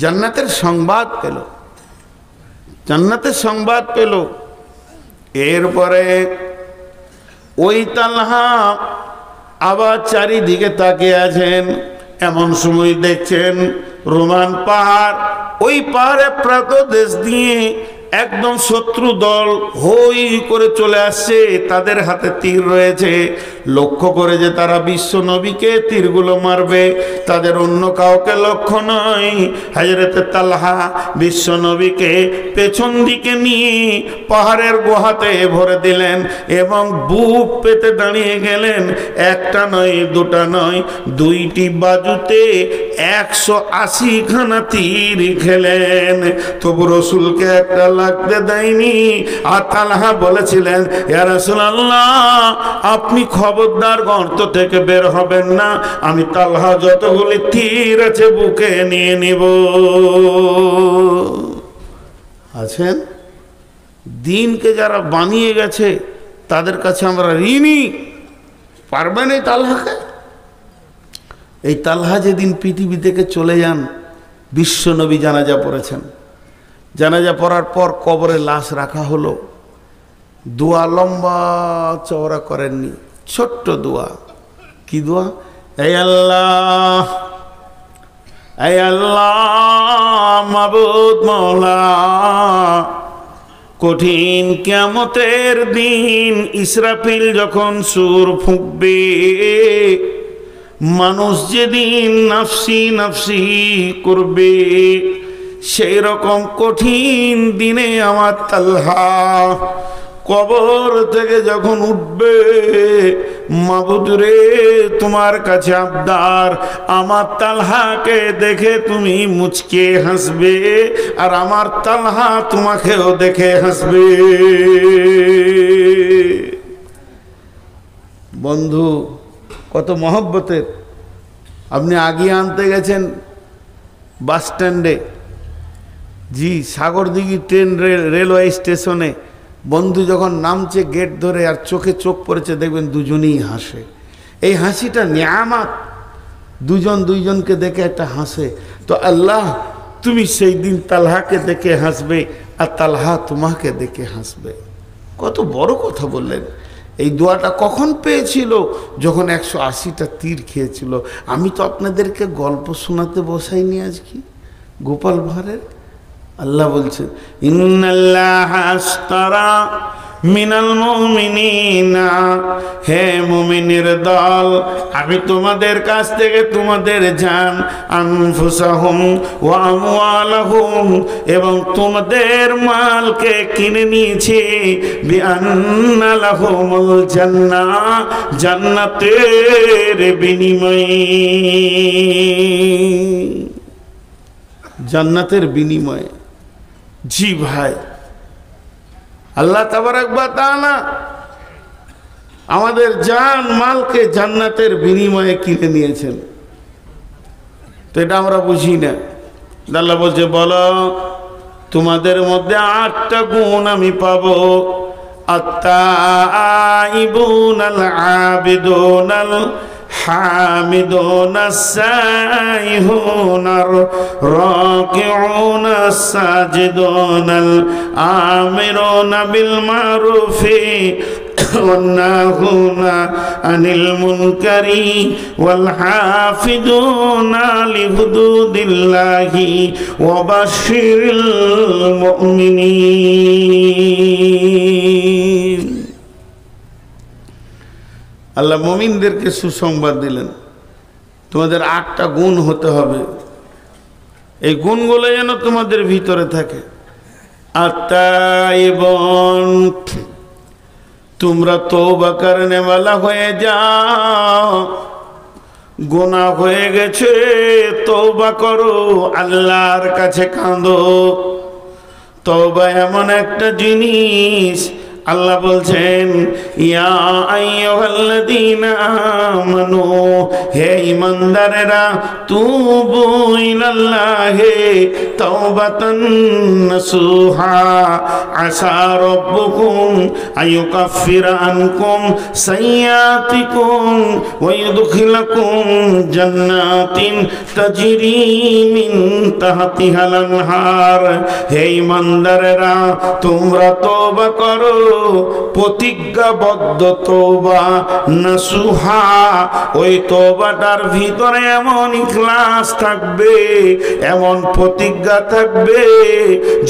জান্নাতের সংবাদ পেল, জান্নাতের সংবাদ পেল। এরপরে ওই তালহা আবার চারিদিকে তাকিয়ে আছেন। এমন সময় দেখছেন রোমান পাহাড়, ওই পাহাড়ে প্রাতদেশ দিয়ে একদম শত্রু দল হই করে চলে আসছে, তাদের হাতে তীর রয়েছে। লক্ষ্য করে যে তারা বিশ্ব নবীকে তীরগুলো মারবে, তাদের অন্য কাউকে লক্ষ্য নয়। হযরতে তালহা বিশ্ব নবীকে পেছন দিকে নিয়ে পাহাড়ের গুহাতে ভরে দিলেন এবং বুক পেতে দাঁড়িয়ে গেলেন। একটা নয়, দুটা নয়, দুইটি বাজুতে 180 খানা তীর খেলেন, তবু রসুলকে একটা লাগতে দেয়নি। আর তালহা বলেছিলেন, ইয়া রাসূলুল্লাহ, আপনি খবরদার গর্ত থেকে বের হবেন না, আমি তালহা যতগুলি তীর আছে বুকে নিয়ে নিব। আছেন দিনকে যারা বানিয়ে গেছে তাদের কাছে আমরা ঋণী। পারবেন এই তালহাকে? এই তালহা যেদিন পৃথিবী থেকে চলে যান, বিশ্বনবী জানাজা পড়েছেন। জানাজা পড়ার পর কবরে লাশ রাখা হলো। দোয়া লম্বা চওড়া করেননি, ছোট্ট দোয়া। কি দোয়া? হে আল্লাহ, হে আল্লাহ, মাবুদ মওলা, কঠিন কিয়ামতের দিন ইসরাফিল যখন সুর ফুঁকবে, মানুষ যেদিন নাফসি নাফসি করবে, সেই রকম কঠিন দিনে আমার তালহা কবর থেকে যখন উঠবে, মাবুদ রে তোমার কাছে আবদার, আমার তালহাকে দেখে তুমি মুচকে হাসবে, আর আমার তালহা তোমাকেও দেখে হাসবে। বন্ধু কত মহব্বতের। আপনি আগিয়ে আনতে গেছেন বাস স্ট্যান্ডে, জি সাগরদিঘি ট্রেন রেলওয়ে স্টেশনে, বন্ধু যখন নামছে গেট ধরে আর চোখে চোখ পড়েছে, দেখবেন দুজনেই হাসে। এই হাসিটা নিয়ামত, দুজন দুইজনকে দেখে একটা হাসে। তো আল্লাহ তুমি সেই দিন তালহাকে দেখে হাসবে আর তালহা তোমাকে দেখে হাসবে। কত বড় কথা বললেন। এই দোয়াটা কখন পেয়েছিল? যখন 180টা তীর খেয়েছিল। আমি তো আপনাদেরকে গল্প শোনাতে বসাইনি আজকে গোপাল ভাঁড়ের। আল্লাহ বলছেন ইন্নাল্লাহা আশতারা মিনাল মুমিনিনা, হে মুমিনের দল, আমি তোমাদের কাছ থেকে তোমাদের জান, আনফুসাহুম ওয়া আমওয়ালাহুম, এবং তোমাদের মালকে কিনে নিয়েছি, বিআন্না লাহুমুল জান্নাহ, জান্নাতের বিনিময়ে, জান্নাতের বিনিময়ে। জি ভাই, আল্লাহ তাবারক ওয়া তাআলা আমাদের জান মালকে জান্নাতের বিনিময়ে কিনে নিয়েছেন। তো এটা আমরা বুঝি না। আল্লাহ বলছে বলো তোমাদের মধ্যে 8টা গুণ আমি পাবো, আত-তাইবুনাল আবিদুনাল হামিদুন সাইহুনার রাকিউন সাজিদুন আমিরুন বিল মারুফি والناهون عن المنكر والحافظون لحدود الله وبشر المؤمنين। আল্লাহ মুমিনদেরকে সুসংবাদ দিলেন, তোমাদের 8টা গুণ হতে হবে। এই গুণগুলো যেন তোমাদের ভিতরে থাকে। আত-তাইবুন, তোমরা তওবা করনে वाला হয়ে যাও। গুনাহ হয়ে গেছে, তওবা করো, আল্লাহর কাছে কাঁদো। তওবা এমন একটা জিনিস, আল্লাহ বলছেন ইয়া আইয়ুহাল্লাযীনা আমানু, হে ঈমানদারেরা, তুবু ইলাল্লাহি তাওবাতান নাসুহা, আসা রাব্বুকুম আইয়ুকাফিরা আনকুম সাইয়্যাতিকুম ওয়া ইউদখিলাকুম জান্নাতিন তাজরি মিন তাহতিহাল আনহার। হে ঈমানদারেরা, তোমরা তওবা করো, প্রতিজ্ঞাবদ্ধ তওবা, নাসুহা, ওই তওবাটার ভিতরে এমন ইখলাস থাকবে, এমন প্রতিজ্ঞা থাকবে,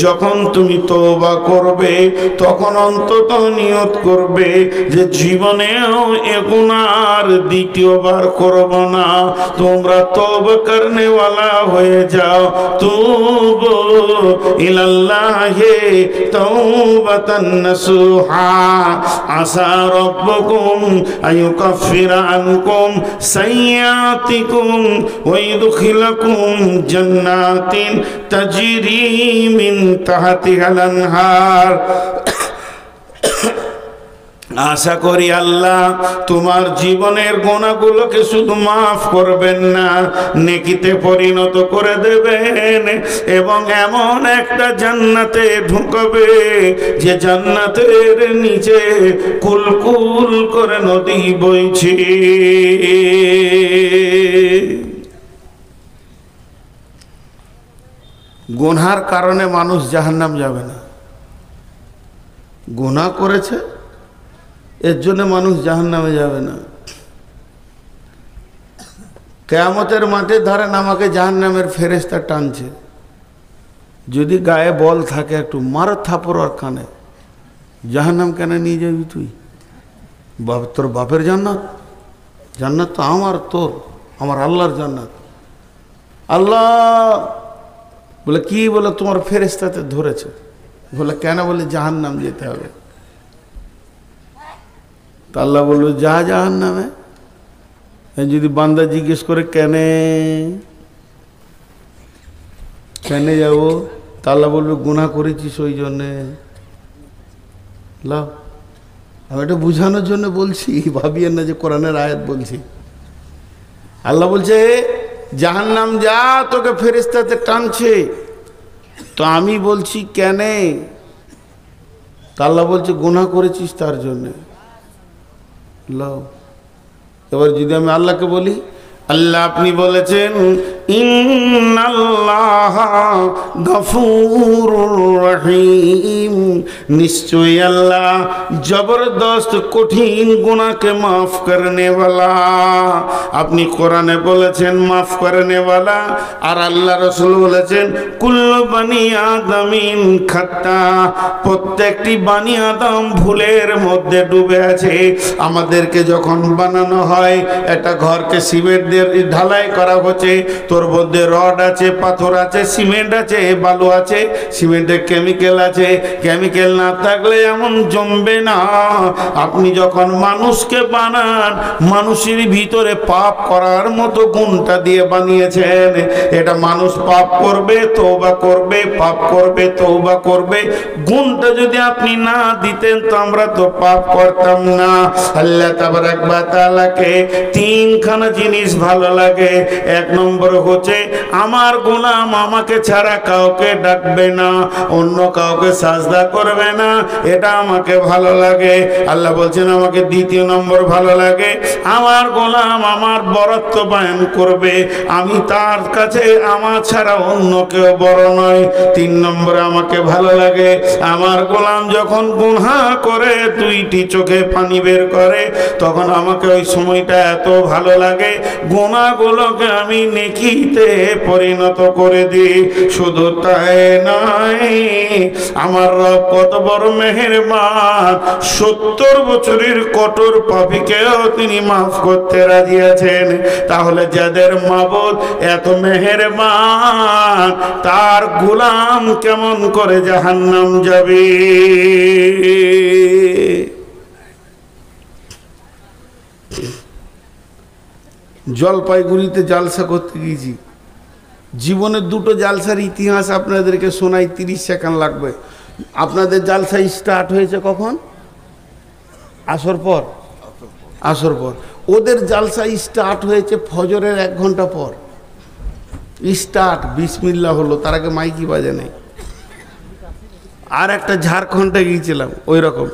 যখন তুমি তওবা করবে তখন অন্তত নিয়ত করবে যে জীবনেও এ গুনাহ আর দ্বিতীয়বার করব না। তোমরা তওবা করনে वाला হয়ে যাও। তুবু ইলাল্লাহি তাওবাতান নাসুহা, আসা রাব্বুকুম আইয়ুকাফিরা আনকুম সাইয়্যাতিকুম ওয়া ইউদখিলাকুম জান্নাতিন তাজরি মিন তাহতিহাল আনহার। আশা করি আল্লাহ তোমার জীবনের গুনাহগুলোকে শুধু মাফ করবেন না, নেকিতে পরিণত করে দেবেন, এবং এমন একটা জান্নাতে ঢুকাবে যে জান্নাতের নিচে কুলকুল করে নদী বইছে। গুনার কারণে মানুষ জাহান্নাম যাবে না। গুনাহ করেছে এর জন্য মানুষ জাহান্নামে যাবে না। কিয়ামতের মাঠে ধরেন আমাকে জাহান্নামের ফেরেশতা টানছে, যদি গায়ে বল থাকে একটু মার থাপড় আর কানে, জাহান্নাম কেন নিয়ে যাবি তুই? তোর বাপের জান্নাত, জান্নাত তো আমার, তোর, আমার আল্লাহর জান্নাত। আল্লাহ বলে কি? বলে তোমার ফেরেশতাতে ধরেছে। বলে কেন? বলে জাহান্নাম যেতে হবে। তা আল্লাহ বললো যা জাহান্নামে। যদি বান্দা জিজ্ঞেস করে কেনে কেনে যাব, তা আল্লাহ বলবে গুনাহ করেছিস ওই জন্যে। লাভ, আমি এটা বুঝানোর জন্য বলছি, ভাবিয়েন না যে কোরআনের আয়াত বলছি। আল্লাহ বলছে জাহান্নাম যা, তোকে ফেরেশতাতে টানছে। তো আমি বলছি কেনে? তা আল্লাহ বলছে গুনাহ করেছিস তার জন্যে। লাভ, এবার যদি আমি আল্লাহকে বলি, আল্লাহ আপনি বলেছেন ইন্নাল্লাহা গফুরুর রহিম, নিশ্চয়ই আল্লাহ জবরদস্ত কঠিন গুনাহকে মাফ করনে वाला। আপনি কোরআনে বলেছেন মাফ করনে वाला, আর আল্লাহ রাসূল বলেছেন কুল্লু বানি আদমিন খাত্তা, প্রত্যেকটি বানি আদম ভুলের মধ্যে ডুবে আছে। আমাদেরকে যখন বানানো হয়, একটা ঘরকে সিমেন্ট দিয়ে ঢালাই করা হচ্ছে, তোর মধ্যে রড আছে, পাথর আছে, সিমেন্ট আছে, বালু আছে, সিমেন্টে কেমিক্যাল আছে, কেমিক্যাল না থাকলে এমন জমবে না। আপনি যখন মানুষকে বানান, মানুষের ভিতরে পাপ করার মতো গুণটা দিয়ে বানিয়েছেন। এটা মানুষ পাপ করবে, তওবা করবে, পাপ করবে, তওবা করবে। গুণটা যদি আপনি না দিতেন তো আমরা তো পাপ করতাম না। আল্লাহ তাবারাক ওয়া তাআলাকে তিনখানা জিনিস ভালো লাগে। এক নম্বর হচ্ছে আমার গোলাম আমাকে ছাড়া কাউকে ডাকবে না, অন্য কাউকে সাজদা করবে না, এটা আমাকে ভালো লাগে। আল্লাহ বলছেন আমাকে দ্বিতীয় নম্বর ভালো লাগে, আমার গোলাম আমার বরত্ব বয়ান করবে, আমি তার কাছে আমার ছাড়া অন্য কেউ বড় নয়। তিন নম্বরে আমাকে ভালো লাগে আমার গোলাম যখন গুনাহ করে দুইটি চোখে পানি বের করে, তখন আমাকে ওই সময়টা এত ভালো লাগে, গুনাহগুলোকে আমি নেকিতে পরিণত করে দিই। শুধু তাই নয়, আমার রব কত বড় মেহেরবান, 70 বছরের কঠোর পাপীকেও তিনি মাফ করতে রাজি আছেন। তাহলে যাদের মাবুদ এত মেহেরবান, তার গোলাম কেমন করে জাহান্নাম যাবে? জলপাইগুড়িতে জালসা করতে গিয়েছি, জীবনের দুটো জালসার ইতিহাস আপনাদেরকে শোনাই, 30 সেকেন্ড লাগবে। আপনাদের জালসা স্টার্ট হয়েছে কখন? আসর পর। আসর পর। ওদের জালসা স্টার্ট হয়েছে ফজরের 1 ঘন্টা পর। স্টার্ট বিসমিল্লাহ হলো, তার আগে মাইকি বাজে নাই। আর একটা ঝাড়খণ্ডে গিয়েছিলাম ওই রকম।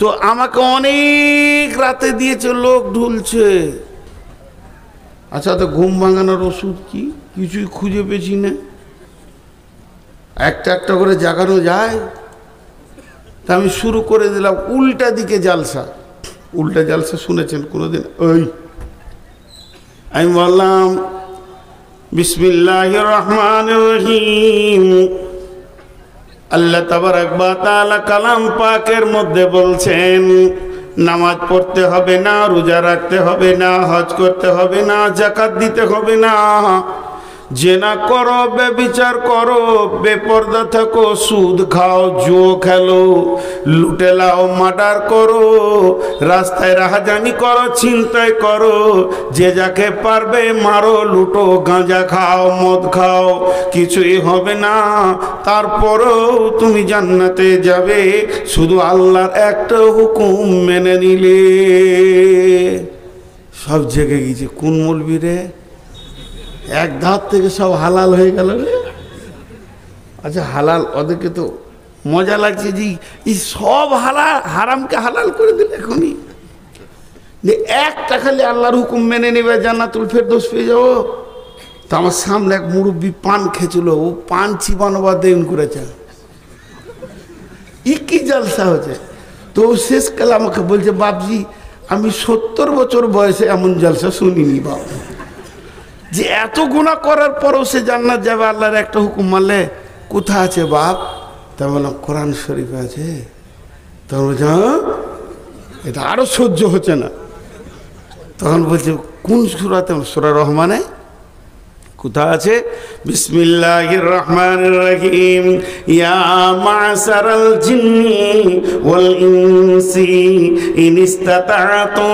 তো আমাকে অনেক রাতে দিয়েছে, লোক ঢুলছে। আচ্ছা, তো ঘুম ভাঙানোর ওষুধ কি? কিছুই খুঁজে পেয়েছি না। একটা একটা করে জাগানো যায়? তা আমি শুরু করে দিলাম উল্টা দিকে জালসা। উল্টা জালসা শুনেছেন কোনোদিন? ওই আমি বললাম বিসমিল্লাহির রহমানির রহিম। আল্লাহ তাবারাক ওয়া তাআলা কালাম পাকের মধ্যে বলছেন নামাজ পড়তে হবে না, রোজা রাখতে হবে না, হজ করতে হবে না, যাকাত দিতে হবে না, জেনা করো, বেবিচার করো, বেপরদা থাকো, সুদ খাও, জুয়া খেলো, লুটে লাও, মার্ডার করো, রাস্তায় রাহাজানি করো, ছিনতাই করো, যে যাকে পারবে মারো, লুটো, গাঁজা খাও, মদ খাও, কিছুই হবে না। তারপরেও তুমি জান্নাতে যাবে শুধু আল্লাহর একটা হুকুম মেনে নিলে। সব জেগে গেছে, কোন মৌলবি রে? এক ধাপ থেকে সব হালাল হয়ে গেল রে। আচ্ছা হালাল, ওদেরকে তো মজা লাগছে যে এই সব হালাল, হারামকে হালাল করে দিল এখনই, যে একটা খালি আল্লাহর হুকুম মেনে নেবে জান্নাতুল ফেরদৌস পেয়ে যাবো। তো আমার সামনে এক মুরব্বী পান খেয়েছিল, ও পান চিবানো বাদ দেন করেছে, কি জলসা হচ্ছে। তো শেষকালে আমাকে বলছে, বাপজি আমি 70 বছর বয়সে এমন জলসা শুনিনি বাপ, যে এত গুনাহ করার পরও সে জান্নাত যাবে আল্লাহর একটা হুকুম মানলে। কোথায় আছে বাপ? তা বললাম কোরআন শরীফে আছে। তখন বলছে হ্যাঁ, এটা আরো সহ্য হচ্ছে না। তখন বলছে কোন সূরাতে? সূরা রহমানে। কোথায় আছে? বিসমিল্লাহির রহমানির রহিম, ইয়া মা'শারাল জিন্নি ওয়াল ইনসি ইন ইসতাতা'তু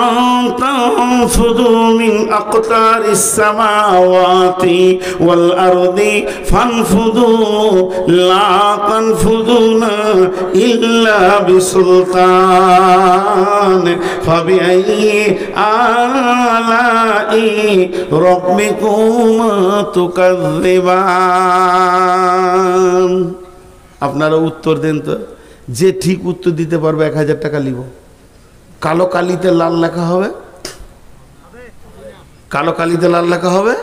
আন তানফুযু মিন আকতারিস সামাওয়াতি ওয়াল আরদি ফানফুযু লা তানফুযুনা ইল্লা বিসুলতান ফাবিআইয়ি আলাই রাব্বিকুম আপনারা উত্তর দেন তো, যে ঠিক উত্তর দিতে পারবে 1000 টাকা নিব। কালো কালিতে লাল লেখা হবে, কালো কালিতে লাল লেখা হবে,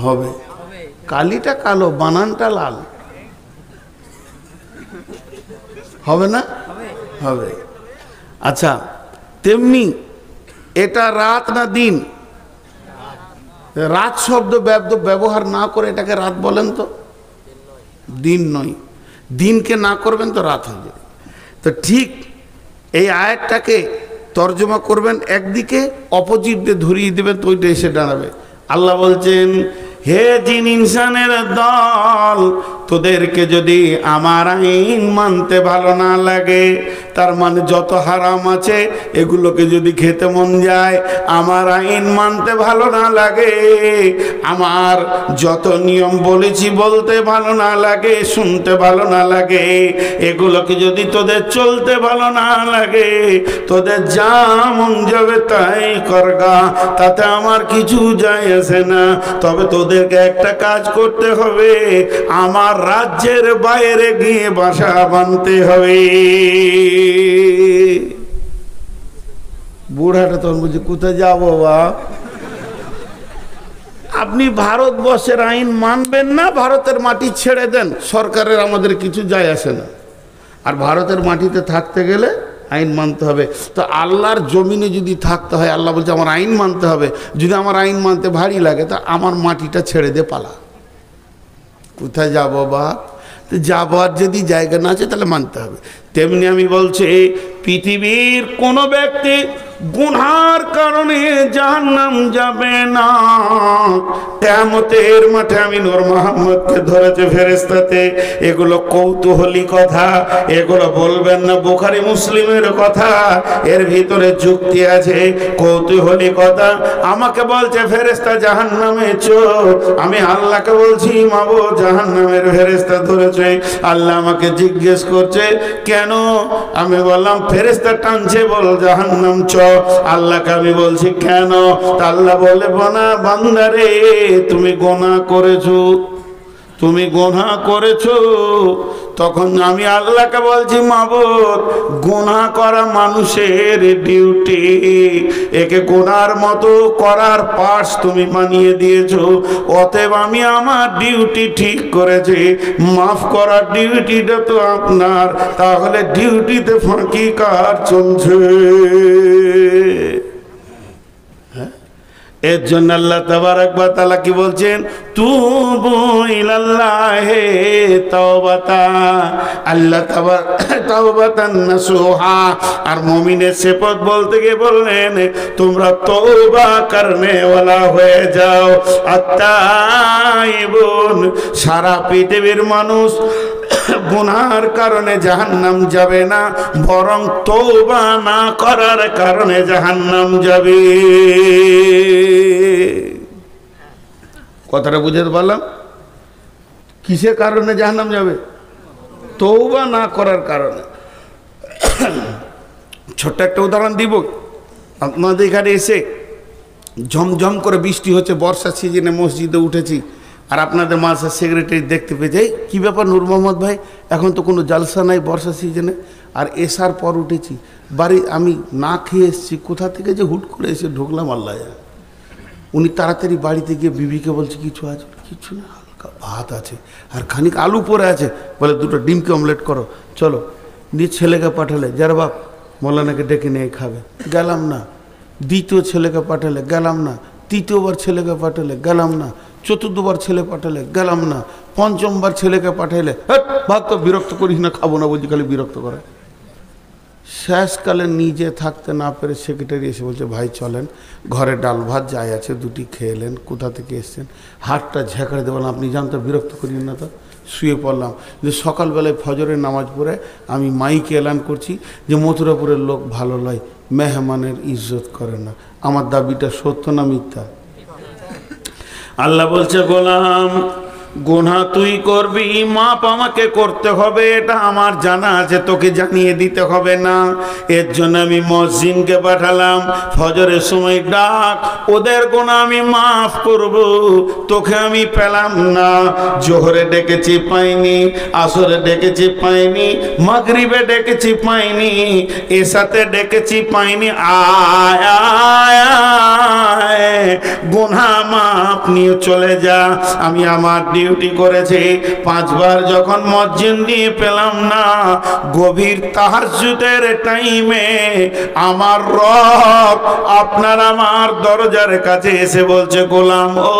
হবে। কালিটা কালো, বানানটা লাল, হবে না? হবে। আচ্ছা, তেমনি এটা রাত না দিন? রাত শব্দ ব্যবহার না করে এটাকে রাত বলেন তো, দিন নয়। দিনকে না করবেন তো রাত হয়ে যাবে। তো ঠিক এই আয়াতটাকে তর্জমা করবেন একদিকে, অপোজিট দিয়ে ধরিয়ে দেবেন, তো ওইটা এসে দাঁড়াবে। আল্লাহ বলছেন, হে জিন ইনসানের দল, তোদেরকে যদি আমার আইন মানতে ভালো না লাগে, তার মানে যত হারাম আছে এগুলোকে যদি খেতে মন যায়, আমার আইন মানতে ভালো না লাগে, আমার যত নিয়ম বলেছি বলতে ভালো না লাগে, শুনতে ভালো না লাগে, এগুলোকে যদি তোদের চলতে ভালো না লাগে, তোদের যা মন যাবে তাই করগা, তাতে আমার কিছু যায় আসে না। তবে তোদেরকে একটা কাজ করতে হবে, আমার রাজ্যের বাইরে গিয়ে বাসা বাঁধতে হবে। বুড়াটা তখন বলছে, কোথায় যাবো বা? আপনি ভারতবর্ষের আইন মানবেন না, ভারতের মাটি ছেড়ে দেন, সরকারের আমাদের কিছু যায় আসে না। আর ভারতের মাটিতে থাকতে গেলে আইন মানতে হবে। তো আল্লাহর জমিনে যদি থাকতে হয়, আল্লাহ বলছে আমার আইন মানতে হবে। যদি আমার আইন মানতে ভারী লাগে, তা আমার মাটিটা ছেড়ে দে, পালা। কোথায় যাবো বা? তো যাবার যদি জায়গা না আছে তাহলে মানতে হবে। তেমনি আমি বলছি, পৃথিবীর কোনো ব্যক্তি গুনার কারণে জাহান্নাম যাবে না। কিয়ামতের মাঠে আমি নূর মোহাম্মদকে ধরেছে ফেরেশতাতে। এগুলো কৌতূহলী কথা, এগুলো বলবেন না বুখারী মুসলিমের কথা, এর ভিতরে যুক্তি আছে, কৌতূহলী কথা। আমাকে বলছে ফেরেশতা জাহান্নামে চোর, আমি আল্লাহকে বলছি মাবুদ জাহান্নামের ফেরেশতা ধরেছে। আল্লাহ আমাকে জিজ্ঞেস করছে কেন? আমি বললাম ফেরেশতা টানছে, বল জাহান্নাম চ। আল্লাহকে আমি বলছি কেন? আল্লাহ বলে, বান্দারে তুমি গুনাহ করেছো, তুমি গুনাহ করেছো। তখন আমি আল্লাহকে বলছি মাবুদ, গুনাহ করা মানুষের ডিউটি, একে গুনার মতো করার পাশ তুমি বানিয়ে দিয়েছো। অতএব আমি আমার ডিউটি ঠিক করেছি, মাফ করার ডিউটিটা তো আপনার, তাহলে ডিউটিতে ফাঁকি কার চলছে? এর জন্য আল্লাহ তাবারক ওয়া তাআলা কি বলছেন? তুবু ইলাল্লাহি তাওবাতা, আল্লাহ তাওবাতান নাসুহা। আর মুমিনের সিফত বলতে গিয়ে বললেন তোমরা তওবা করনে ওয়ালা হয়ে যাও। আত-তাইবুন, সারা পৃথিবীর মানুষ গুনার কারণে জাহান্নাম যাবে না, বরং তওবা না করার কারণে জাহান্নাম যাবে। কথাটা বুঝতে পারলাম? কিসের কারণে জাহান্নাম যাবে? তওবা না করার কারণে। ছোট্ট একটা উদাহরণ দিব। আপনাদের এখানে এসে ঝমঝম করে বৃষ্টি হচ্ছে, বর্ষার সিজনে মসজিদে উঠেছি, আর আপনাদের মাদ্রাসার সেক্রেটারি দেখতে পেয়ে যাই, কী ব্যাপার নূর মোহাম্মদ ভাই, এখন তো কোনো জালসা নাই বর্ষা সিজনে, আর এসার পর উঠেছি, বাড়ি আমি না খেয়ে এসেছি, কোথা থেকে যে হুট করে এসে ঢুকলাম আল্লাহ জানে। উনি তাড়াতাড়ি বাড়িতে গিয়ে বিবিকে বলছে কিছু আছে? কিছু না, হালকা ভাত আছে আর খানিক আলু পরে আছে। বলে দুটো ডিমকে অমলেট করো, চলো। দিয়ে ছেলেকে পাঠালে, যার বাপ মৌলানাকে ডেকে নিয়ে খাবে, গেলাম না। দ্বিতীয় ছেলেকে পাঠালে, গেলাম না। তৃতীয়বার ছেলেকে পাঠালে, গেলাম না। চতুর্থবার ছেলে পাঠালে, গেলাম না। পঞ্চমবার ছেলেকে পাঠাইলে, ভাত তো বিরক্ত করিস না, খাবো না বলছি, খালি বিরক্ত করে। শেষকালে নিজে থাকতে না পেরে সেক্রেটারি এসে বলছে, ভাই চলেন, ঘরে ডাল ভাত যাই আছে দুটি খেয়েলেন, কোথা থেকে এসছেন? হাতটা ঝেঁকড়ে দিয়ে বললাম, আপনি জানতো বিরক্ত করিয়েন না তো। শুয়ে পড়লাম। যে সকালবেলায় ফজরের নামাজ পড়ে আমি মাইকে এলান করছি যে মথুরাপুরের লোক ভালো নয়, মেহমানের ইজ্জত করে না। আমার দাবিটা সত্য না মিথ্যা? আল্লাহ বলছে, গোলাম গুনাহ তুই করবি, মাপ আমাকে করতে হবে, এটা আমার জানা আছে, তোকে জানিয়ে দিতে হবে না। এর জন্য আমি মসজিদকে পাঠালাম, ফজরের সময় ডাক, ওদের গুনাহ আমি মাফ করব, তোকে আমি পেলাম না। জোহরে ডেকেছি পাইনি, আসরে ডেকেছি পাইনি, মাগরিবে ডেকেছি পাইনি, এসাতে ডেকেছি পাইনি। আয় আয় আয়, গুনাহ মাপ নিয়ে চলে যা। আমি আমার ডিউটি করেছি। 5 বার যখন মসজিদ দিয়ে পেলাম না, গভীর তাহাজ্জুদের টাইমে আমার রব আপনার আমার দরজার কাছে এসে বলছে, গোলাম ও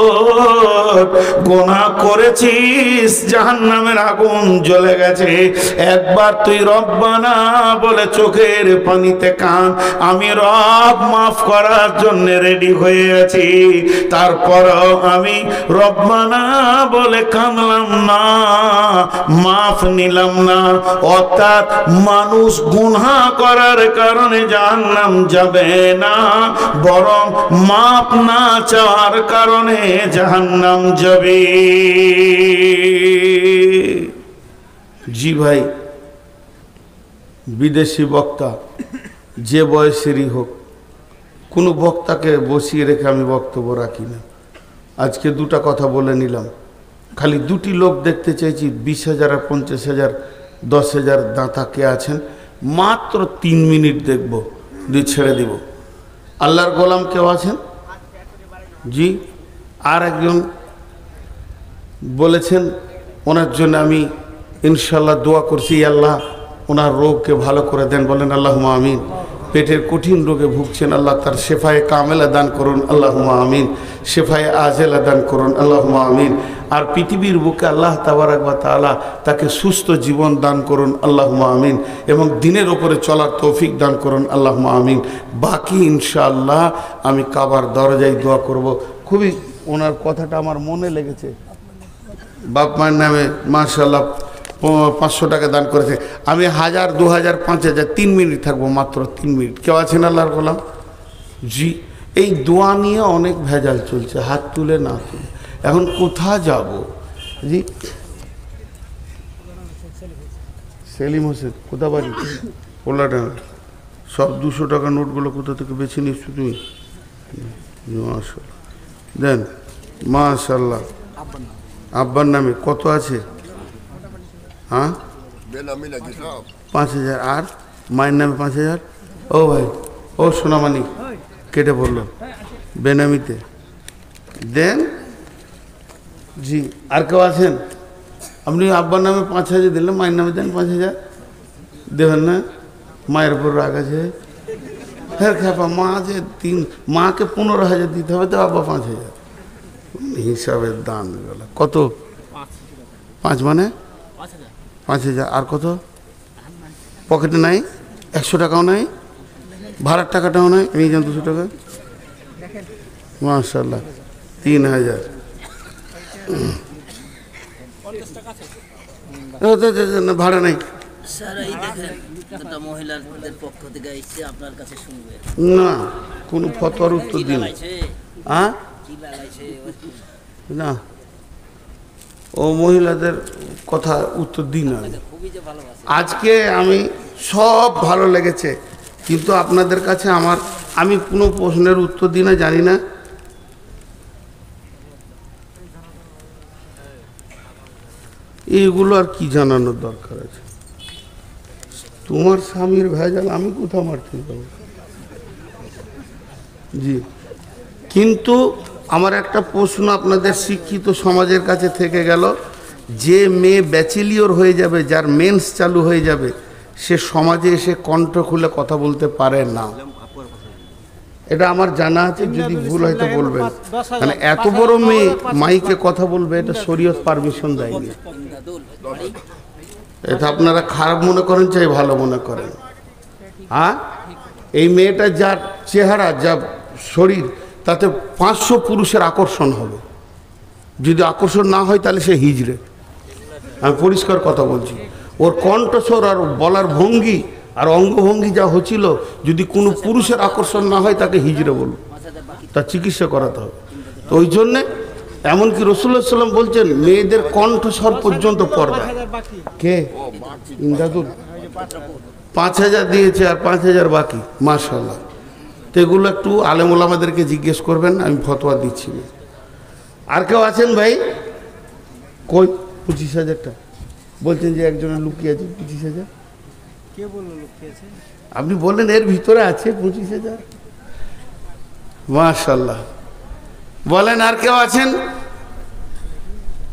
গুনাহ করেছিস, জাহান্নামের আগুন জ্বলে গেছে, একবার তুই রব্বানা বলে চোখের পানিতে কাঁদ, আমি রব মাফ করার জন্য রেডি হয়ে আছি। তারপরও আমি রব্বানা বলে কাঁদলাম না, মাফ নিলাম না। অর্থাৎ মানুষ গুনাহ করার কারণে জাহান্নাম যাবে না, বরং মাফ না চাওয়ার কারণে জাহান্নাম যাবে। জি ভাই, বিদেশি বক্তা যে বয়সেরই হোক, কোনো বক্তাকে বসিয়ে রেখে আমি বক্তব্য রাখি না। আজকে দুটা কথা বলে নিলাম, খালি দুটি লোক দেখতে চাইছি, 20,000 আর 50,000, 10,000 দাঁতা কে আছেন, মাত্র 3 মিনিট দেখব, দিয়ে ছেড়ে দিব। আল্লাহর গোলাম কেউ আছেন? জি। আর একজন বলেছেন, ওনার জন্য আমি ইনশাল্লাহ দোয়া করছি, আল্লাহ ওনার রোগকে ভালো করে দেন, বলেন আল্লাহুম্মা আমিন। পেটের কঠিন রোগে ভুগছেন, আল্লাহ তার শেফায়ে কামেলা দান করুন, আল্লাহুম্মা আমিন। শেফায়ে আজেলা দান করুন, আল্লাহুম্মা আমিন। আর পৃথিবীর বুকে আল্লাহ তাবারাক ওয়া তাআলা তাকে সুস্থ জীবন দান করুন, আল্লাহুম্মা আমিন। এবং দিনের ওপরে চলার তৌফিক দান করুন, আল্লাহুম্মা আমিন। বাকি ইনশাআল্লাহ আমি কাবার দরজায় দোয়া করব। খুবই ওনার কথাটা আমার মনে লেগেছে। বাপ মায়ের নামে মাশাআল্লাহ 500 টাকা দান করেছে। আমি 1000, 2000, 5000, 3 মিনিট থাকবো, মাত্র 3 মিনিট। কেউ আছেন আল্লাহর গোলাম? জি। এই দোয়া নিয়ে অনেক ভেজাল চলছে, হাত তুলে না তুলে। এখন কোথা যাব? জি, সেলিম হোসেন, কোথা বাড়ি? পোলাডাঙ্গা। সব 200 টাকা নোটগুলো কোথা থেকে বেছে নিচ্ছ তুমি? মাশাআল্লাহ, দেন মাশাআল্লাহ। আব্বার নামে কত আছে? হ্যাঁ, 5,000। আর মায়ের নামে 5,000। ও ভাই, ও সোনামানি কেটে পড়লো, বেনামিতে দেন। জি। আর কেউ আছেন? আপনি আব্বার নামে 5,000 দিলেন, মায়ের নামে দেন 5,000। দেবেন না? মায়ের উপর রাগ আছে? হ্যাঁ খেপা, মা যে মাকে 15,000 দিতে হবে, তো আব্বা 5,000 হিসাবের দান। কত? 5 মানে 5,000। আর কত? পকেটে নাই? 100 টাকাও নাই? ভাড়ার টাকাটাও নাই? নিয়ে যান 200 টাকা। মাশাআল্লাহ, 3,000। ভাড়া নাই? না, কোন ফতোয়ার উত্তর দিন না, ও মহিলাদের কথা উত্তর দিই না। আজকে আমি সব ভালো লেগেছে, কিন্তু আপনাদের কাছে আমি কোনো প্রশ্নের উত্তর দিই না, জানি না। এইগুলো আর কি জানানোর দরকার আছে? তোমার স্বামীর ভেজাল আমি কোথাও মারতে পারবো? জি। কিন্তু আমার একটা প্রশ্ন আপনাদের শিক্ষিত সমাজের কাছে থেকে গেল, যে মেয়ে ব্যাচেলিয়র হয়ে যাবে, যার মেন্স চালু হয়ে যাবে, সে সমাজে এসে কণ্ঠ খুলে কথা বলতে পারে না। এটা আমার জানা আছে, যদি ভুল হয়তো বলবেন। মানে এত বড় মেয়ে মাইকে কথা বলবে, এটা শরীয়ত পারমিশন দেয়নি। এটা আপনারা খারাপ মনে করেন চাই ভালো মনে করেন? হ্যাঁ, এই মেয়েটা যার চেহারা, যা শরীর, তাতে 500 পুরুষের আকর্ষণ হবে। যদি আকর্ষণ না হয় তাহলে সে হিজড়ে। আমি পরিষ্কার কথা বলছি। ওর কণ্ঠস্বর আর বলার ভঙ্গি আর অঙ্গভঙ্গি যা হচ্ছিল, যদি কোনো পুরুষের আকর্ষণ না হয় তাকে হিজড়ে বলবো, তার চিকিৎসা করাতে হবে। তো ওই জন্যে এমনকি রাসূলুল্লাহ সাল্লাল্লাহু আলাইহি ওয়াসাল্লাম বলছেন, মেয়েদের কণ্ঠস্বর পর্যন্ত পর্দা। কে? ইন্দাদুল 5000 দিয়েছে আর 5000 বাকি, মাশাআল্লাহ। তো এগুলো একটু আলেম ওলামাদেরকে জিজ্ঞেস করবেন, আমি ফতোয়া দিচ্ছি না। আর কেউ আছেন ভাই? কই 25,000টা বলছেন যে একজনের লুকিয়ে আছে 25,000। কে বললো লুকিয়ে আছে? আপনি বললেন এর ভিতরে আছে 25,000। মাশাআল্লাহ। বলেন আর কেউ আছেন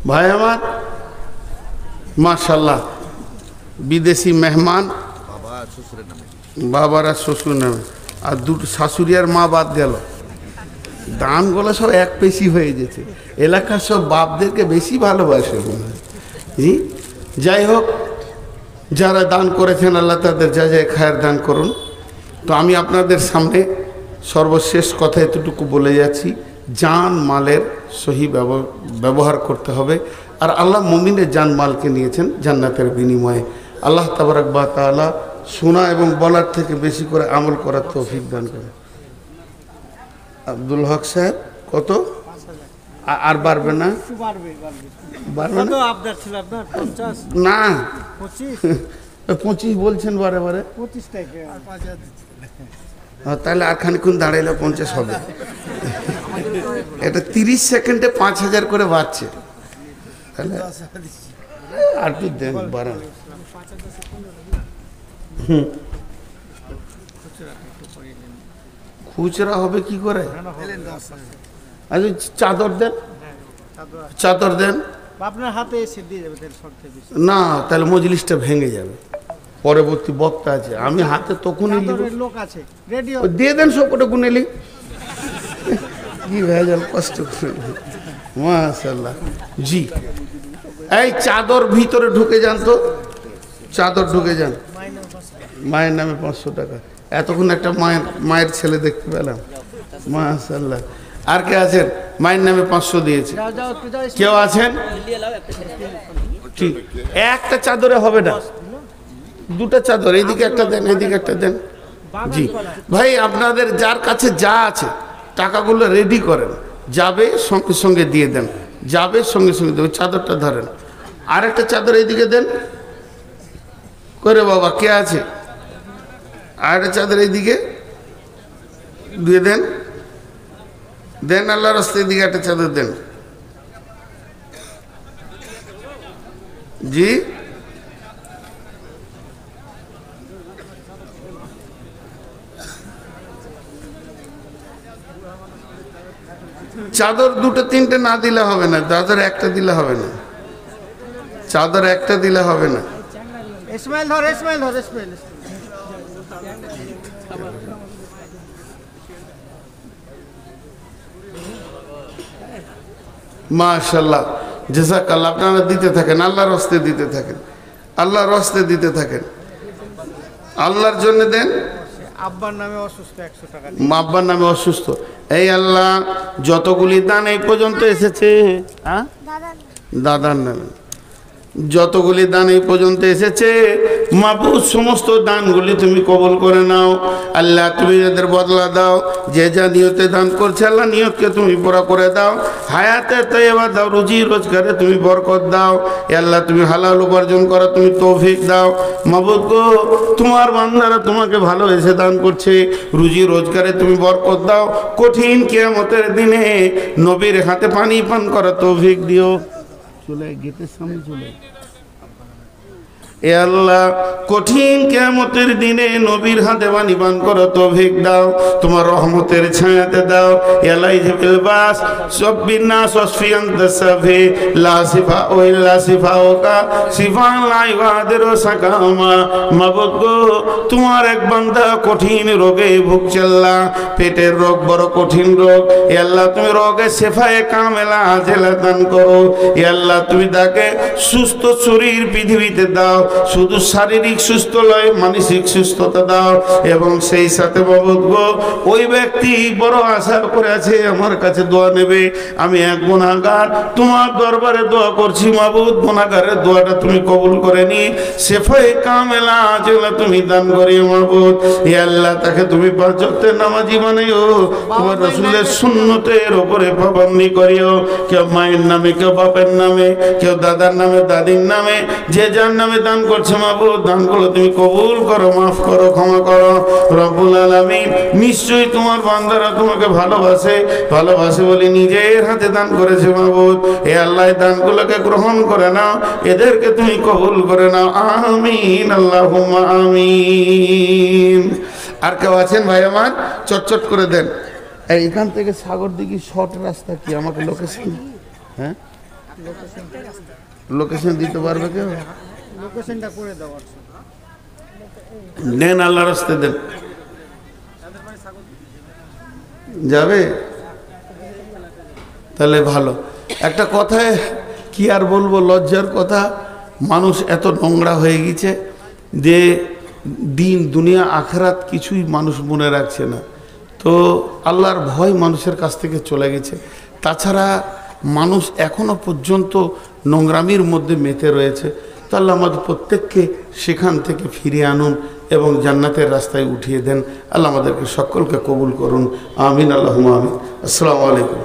ভাই আমার? মাশাআল্লাহ। বিদেশি মেহমান, বাবার আর শ্বশুর নামে, আর দুটো শাশুড়ি আর মা বাদ গেল। দানগুলো সব এক পেশি হয়ে গেছে। এলাকার সব বাপদেরকে বেশি ভালোবাসে মনে হয়। জি, যাই হোক, যারা দান করেছেন আল্লাহ তাদের যা যায় খায়ের দান করুন। তো আমি আপনাদের সামনে সর্বশেষ কথা এতটুকু বলে যাচ্ছি, জান মালের সহি ব্যবহার করতে হবে। আর আল্লাহ মুমিনের জান মালকে নিয়েছেন জান্নাতের বিনিময়ে। আল্লাহ তাবারাক ওয়া তাআলা শোনা এবং বলার থেকে বেশি করে আমল করার তৌফিক দান করে। আব্দুল হক সাহেব কত? আর বাড়বে না? বাড়বে না? আপনার ছিল আপনার 50 না 25 25 বলছেন বারে বারে। 25 টাকা আর 5000 তাহলে আর খানিক্ষণ দাঁড়াইলে 50 হবে। এটা 30 সেকেন্ডে 5000 করে বাড়ছে। তাহলে আর কি দেন বাড়ান। খুচরা হবে কি করে? আচ্ছা চাদর দেন, চাদর দেন। আপনার হাতে এসে দিয়ে যাবে তেল শর্তে বেশি না, তাহলে মজলিসটা ভেঙে যাবে। পরবর্তী বক্তা আছে, আমি হাতে তখনই নিব। লোক আছে রেডিও দিয়ে দেন সব কটা গুনেলি। কি ভেজাল, কষ্ট করে। মাশাআল্লাহ। জি, এই চাদর ভিতরে ঢুকে যান তো, চাদর ঢুকে যান। মায়ের নামে 500 টাকা। এতক্ষণ একটা মায়ের ছেলে দেখতে পেলাম, মাশাআল্লাহ। আর কে আছেন মায়ের নামে 500 দিয়েছে? কেউ আছেন? ঠিক, একটা চাদরে হবে না, দুটো চাদর, এইদিকে একটা দেন, এইদিকে একটা দেন। জি ভাই, আপনাদের যার কাছে যা আছে টাকাগুলো রেডি করেন, যাবে সঙ্গে সঙ্গে দিয়ে দেন, যাবে সঙ্গে সঙ্গে দেবেন। চাদরটা ধরেন, আর একটা চাদর এইদিকে দেন করে। বাবা কে আছে? আর একটা চাদর এইদিকে দিয়ে দেন, দেন আল্লাহর রাস্তায়। এদিকে একটা চাদর দেন। জি, চাদর দুটো তিনটে না দিলে হবে না, চাদর একটা দিলে হবে না, চাদর একটা দিলে হবে না। ইসমাইল ধর, ইসমাইল ধর, ইসমাইল। মাশাআল্লাহ, জাযাকাল্লাহ। আপনারা দিতে থাকেন, আল্লাহর রাস্তায় দিতে থাকেন, আল্লাহর রাস্তায় দিতে থাকেন, আল্লাহর জন্য দেন। আব্বার নামে অসুস্থ 100 টাকা। আব্বার নামে অসুস্থ। এই আল্লাহ, যতগুলি দান এই পর্যন্ত এসেছে, হ্যাঁ দাদার নামে যতগুলি দান এই পর্যন্ত এসেছে, মাবুদ সমস্ত দানগুলি তুমি কবুল করে নাও। আল্লাহ তুমি এদের বদলা দাও। যে যা নিয়তে দান করছে আল্লাহ নিয়তকে তুমি পুরা করে দাও। হায়াতে তৈবা দাও, রুজি রোজগারে তুমি বরকত দাও। আল্লাহ তুমি হালাল উপার্জন করা তুমি তৌফিক দাও। মাবুদ গো, তোমার বান্দারা তোমাকে ভালোবেসে দান করছে, রুজি রোজগারে তুমি বরকত দাও। কঠিন কিয়ামতের দিনে নবীর হাতে পানি পান করা তৌফিক দিও। চলে গেটের সামনে চলে, এ আল্লাহ কঠিন কিয়ামতের দিনে নবীর হাতে বাণী পান করো তৌফিক দাও, তোমার রহমতের ছায়াতে দাও। এলাই জিবিল বাস সব্বিন নাস ওয়াসফিয়ান তাসাফি লা সিফা ও ইল্লা সিফাউকা সিফা লা ইগাদিরু সাকামা। মাবুদ গো, তোমার এক বান্দা কঠিন রোগে ভুগছে আল্লাহ, পেটের রোগ বড় কঠিন রোগ। এ আল্লাহ তুমি রোগে শেফায়ে কামেলা আজেলা দান করো। এ আল্লাহ তুমি তাকে সুস্থ শরীর পৃথিবীতে দাও, শুধু শারীরিক সুস্থ নয় মানসিক সুস্থতা দাও। এবং সেই সাথে মাবুদ গো, ওই ব্যক্তি বড় আশা করে আছে আমার কাছে দোয়া নেবে। আমি এক গুনাহগার তোমার দরবারে দোয়া করছি মাবুদ, গুনাহগারের দোয়াটা তুমি কবুল করে নি, শেফায়ে কামেলা আজেলা তুমি দান করিও মাবুদ। হে আল্লাহ তাকে তুমি পাঁচ ওয়াক্তের নামাজি বানাইও, তোমার রাসূলের সুন্নতের উপরে পাবন্দি করিও। কেউ মায়ের নামে, কেউ বাপের নামে, কেউ দাদার নামে, দাদির নামে, যে যার নামে দান করছে মাবুদ, দানগুলো তুমি কবুল করো, মাফ করো, ক্ষমা করো রব্বুল আলামিন। নিশ্চয়ই তোমার বান্দারা তোমাকে ভালোবাসে, ভালোবাসে বলে নিজের হাতে দান করেছে মাবুদ। হে আল্লাহ দানগুলোকে গ্রহণ করে নাও, এদেরকে তুমি কবুল করে নাও। আমিন আল্লাহুম্মা আমিন। আর কেউ আছেন ভাই আমার? চটচট করে দেন। এইখান থেকে সাগর দিঘি শর্ট রাস্তা কি? আমাকে লোকেশন, হ্যাঁ লোকেশন দিতে পারবে কেউ? লোকেশনটা করে দাও। দেন, আল্লাহ রাস্তে দেন। যাবে তাহলে ভালো। একটা কথায় কি আর বলবো, লজ্জার কথা, মানুষ এত নোংরা হয়ে গেছে যে দিন দুনিয়া আখেরাত কিছুই মানুষ মনে রাখছে না। তো আল্লাহর ভয় মানুষের কাছ থেকে চলে গেছে। তাছাড়া মানুষ এখনো পর্যন্ত নোংরামির মধ্যে মেতে রয়েছে। তো আল্লাহ আমাদের প্রত্যেককে সেখান থেকে ফিরিয়ে আনুন এবং জান্নাতের রাস্তায় উঠিয়ে দেন। আল্লাহ আমাদেরকে সকলকে কবুল করুন। আমিন আল্লাহুম্মা আমিন। আসসালামু আলাইকুম।